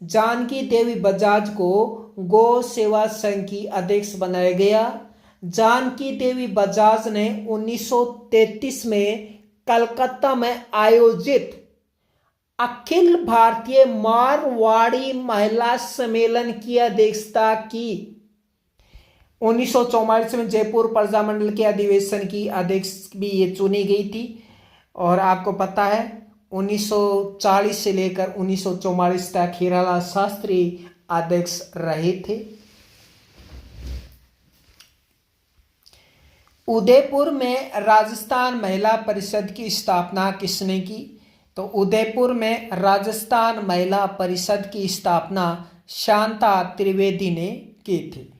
जानकी देवी बजाज को गौ सेवा संघ की अध्यक्ष बनाया गया। जानकी देवी बजाज ने 1933 में कलकत्ता में आयोजित अखिल भारतीय मारवाड़ी महिला सम्मेलन की अध्यक्षता की। 1944 में जयपुर प्रजामंडल के अधिवेशन की अध्यक्ष भी ये चुनी गई थी। और आपको पता है 1940 से लेकर 1944 तक हीरालाल शास्त्री अध्यक्ष रहे थे। उदयपुर में राजस्थान महिला परिषद की स्थापना किसने की? तो उदयपुर में राजस्थान महिला परिषद की स्थापना शांता त्रिवेदी ने की थी।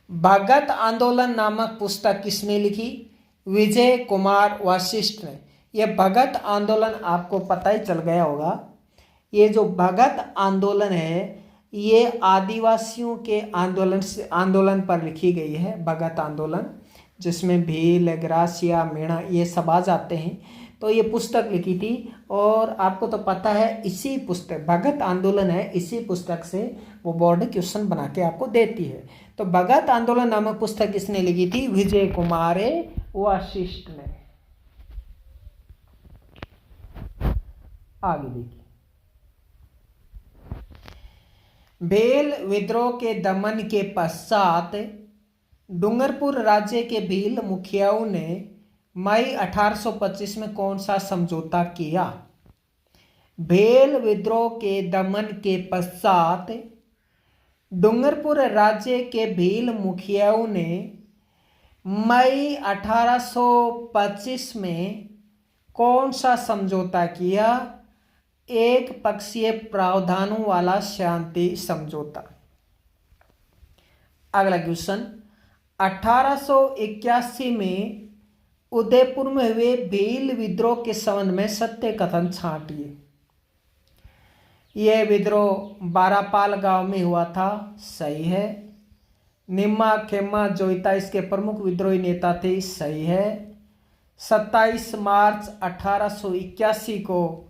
भगत आंदोलन नामक पुस्तक किसने लिखी? विजय कुमार वशिष्ठ ने। यह भगत आंदोलन आपको पता ही चल गया होगा। ये जो भगत आंदोलन है ये आदिवासियों के आंदोलन पर लिखी गई है। भगत आंदोलन जिसमें भील, ग्रासिया, मीणा ये सब आ जाते हैं। तो ये पुस्तक लिखी थी। और आपको तो पता है इसी पुस्तक भगत आंदोलन है, इसी पुस्तक से वो बोर्ड क्वेश्चन बना के आपको देती है। तो भगत आंदोलन नामक पुस्तक किसने लिखी थी? विजय कुमार वशिष्ठ ने। आगे देखिए, भील विद्रोह के दमन के पश्चात डूंगरपुर राज्य के भील मुखियाओं ने मई 1825 में कौन सा समझौता किया? भील विद्रोह के दमन के पश्चात डूंगरपुर राज्य के भील मुखियाओं ने मई 1825 में कौन सा समझौता किया? एक पक्षीय प्रावधानों वाला शांति समझौता। अगला क्वेश्चन, 1881 में उदयपुर में हुए भील विद्रोह के संबंध में सत्य कथन छांटिए। यह विद्रोह बारापाल गांव में हुआ था, सही है। निम्मा खेमा जोईता इसके प्रमुख विद्रोही नेता थे, सही है। 27 मार्च 1881 को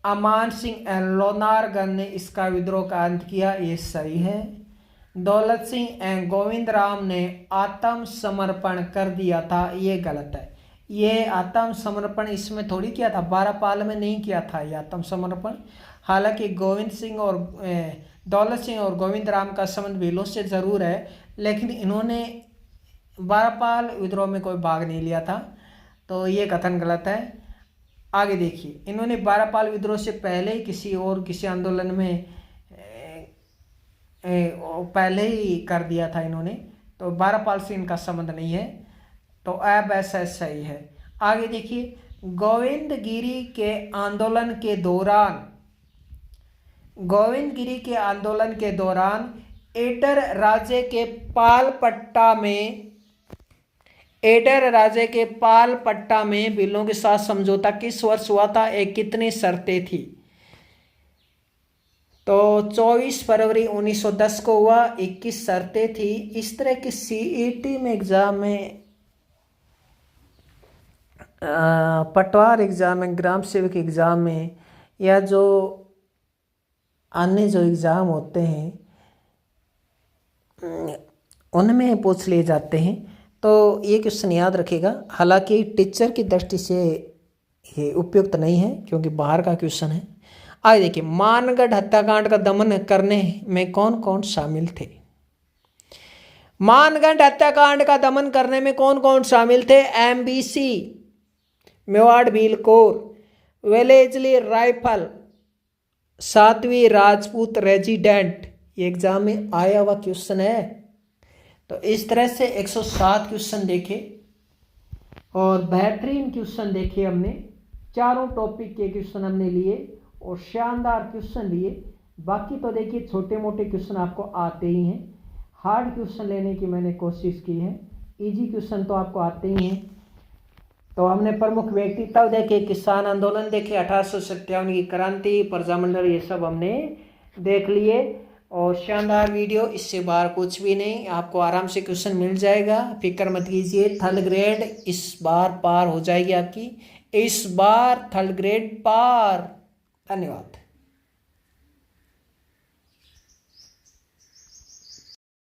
अमान सिंह एंड लोनारगन ने इसका विद्रोह का अंत किया, ये सही है। दौलत सिंह एंड गोविंद राम ने आत्मसमर्पण कर दिया था, ये गलत है। ये आत्मसमर्पण इसमें थोड़ी किया था, बारापाल में नहीं किया था ये आत्मसमर्पण। हालांकि गोविंद सिंह और दौलत सिंह और गोविंद राम का संबंध भीलों से जरूर है, लेकिन इन्होंने बारापाल विद्रोह में कोई भाग नहीं लिया था, तो ये कथन गलत है। आगे देखिए, इन्होंने बारापाल विद्रोह से पहले ही किसी आंदोलन में पहले ही कर दिया था इन्होंने, तो बारापाल से इनका संबंध नहीं है, तो अब ऐसा सही है। आगे देखिए, गोविंदगिरी के आंदोलन के दौरान एडर राज्य के पालपट्टा में भीलों के साथ समझौता किस वर्ष हुआ था? एक कितनी शर्तें थी? तो 24 फरवरी 1910 को हुआ, 21 शर्तें थी। इस तरह की सीईटी में एग्जाम में, पटवार एग्जाम में, ग्राम सेवक एग्जाम में, या जो अन्य जो एग्जाम होते हैं उनमें पूछ लिए जाते हैं। तो ये क्वेश्चन याद रखिएगा। हालांकि टीचर की दृष्टि से ये उपयुक्त नहीं है क्योंकि बाहर का क्वेश्चन है। आगे देखिए, मानगढ़ हत्याकांड का दमन करने में कौन कौन शामिल थे? मानगढ़ हत्याकांड का दमन करने में कौन कौन शामिल थे? MBC Mewar Bhil corps, Wellesley rifle, 7वीं राजपूत रेजिडेंट। ये एग्जाम में आया हुआ क्वेश्चन है। तो इस तरह से 107 क्वेश्चन देखे और बेहतरीन क्वेश्चन देखे हमने। चारों टॉपिक के क्वेश्चन हमने लिए और शानदार क्वेश्चन लिए। बाकी तो देखिए छोटे मोटे क्वेश्चन आपको आते ही हैं। हार्ड क्वेश्चन लेने की मैंने कोशिश की है, इजी क्वेश्चन तो आपको आते ही हैं। तो हमने प्रमुख व्यक्तित्व देखे, किसान आंदोलन देखे, 1857 की क्रांति, प्रजामंडल, ये सब हमने देख लिए। और शानदार वीडियो, इससे बाहर कुछ भी नहीं, आपको आराम से क्वेश्चन मिल जाएगा, फिक्र मत कीजिए। थर्ड ग्रेड इस बार पार हो जाएगी आपकी, इस बार थर्ड ग्रेड पार। धन्यवाद।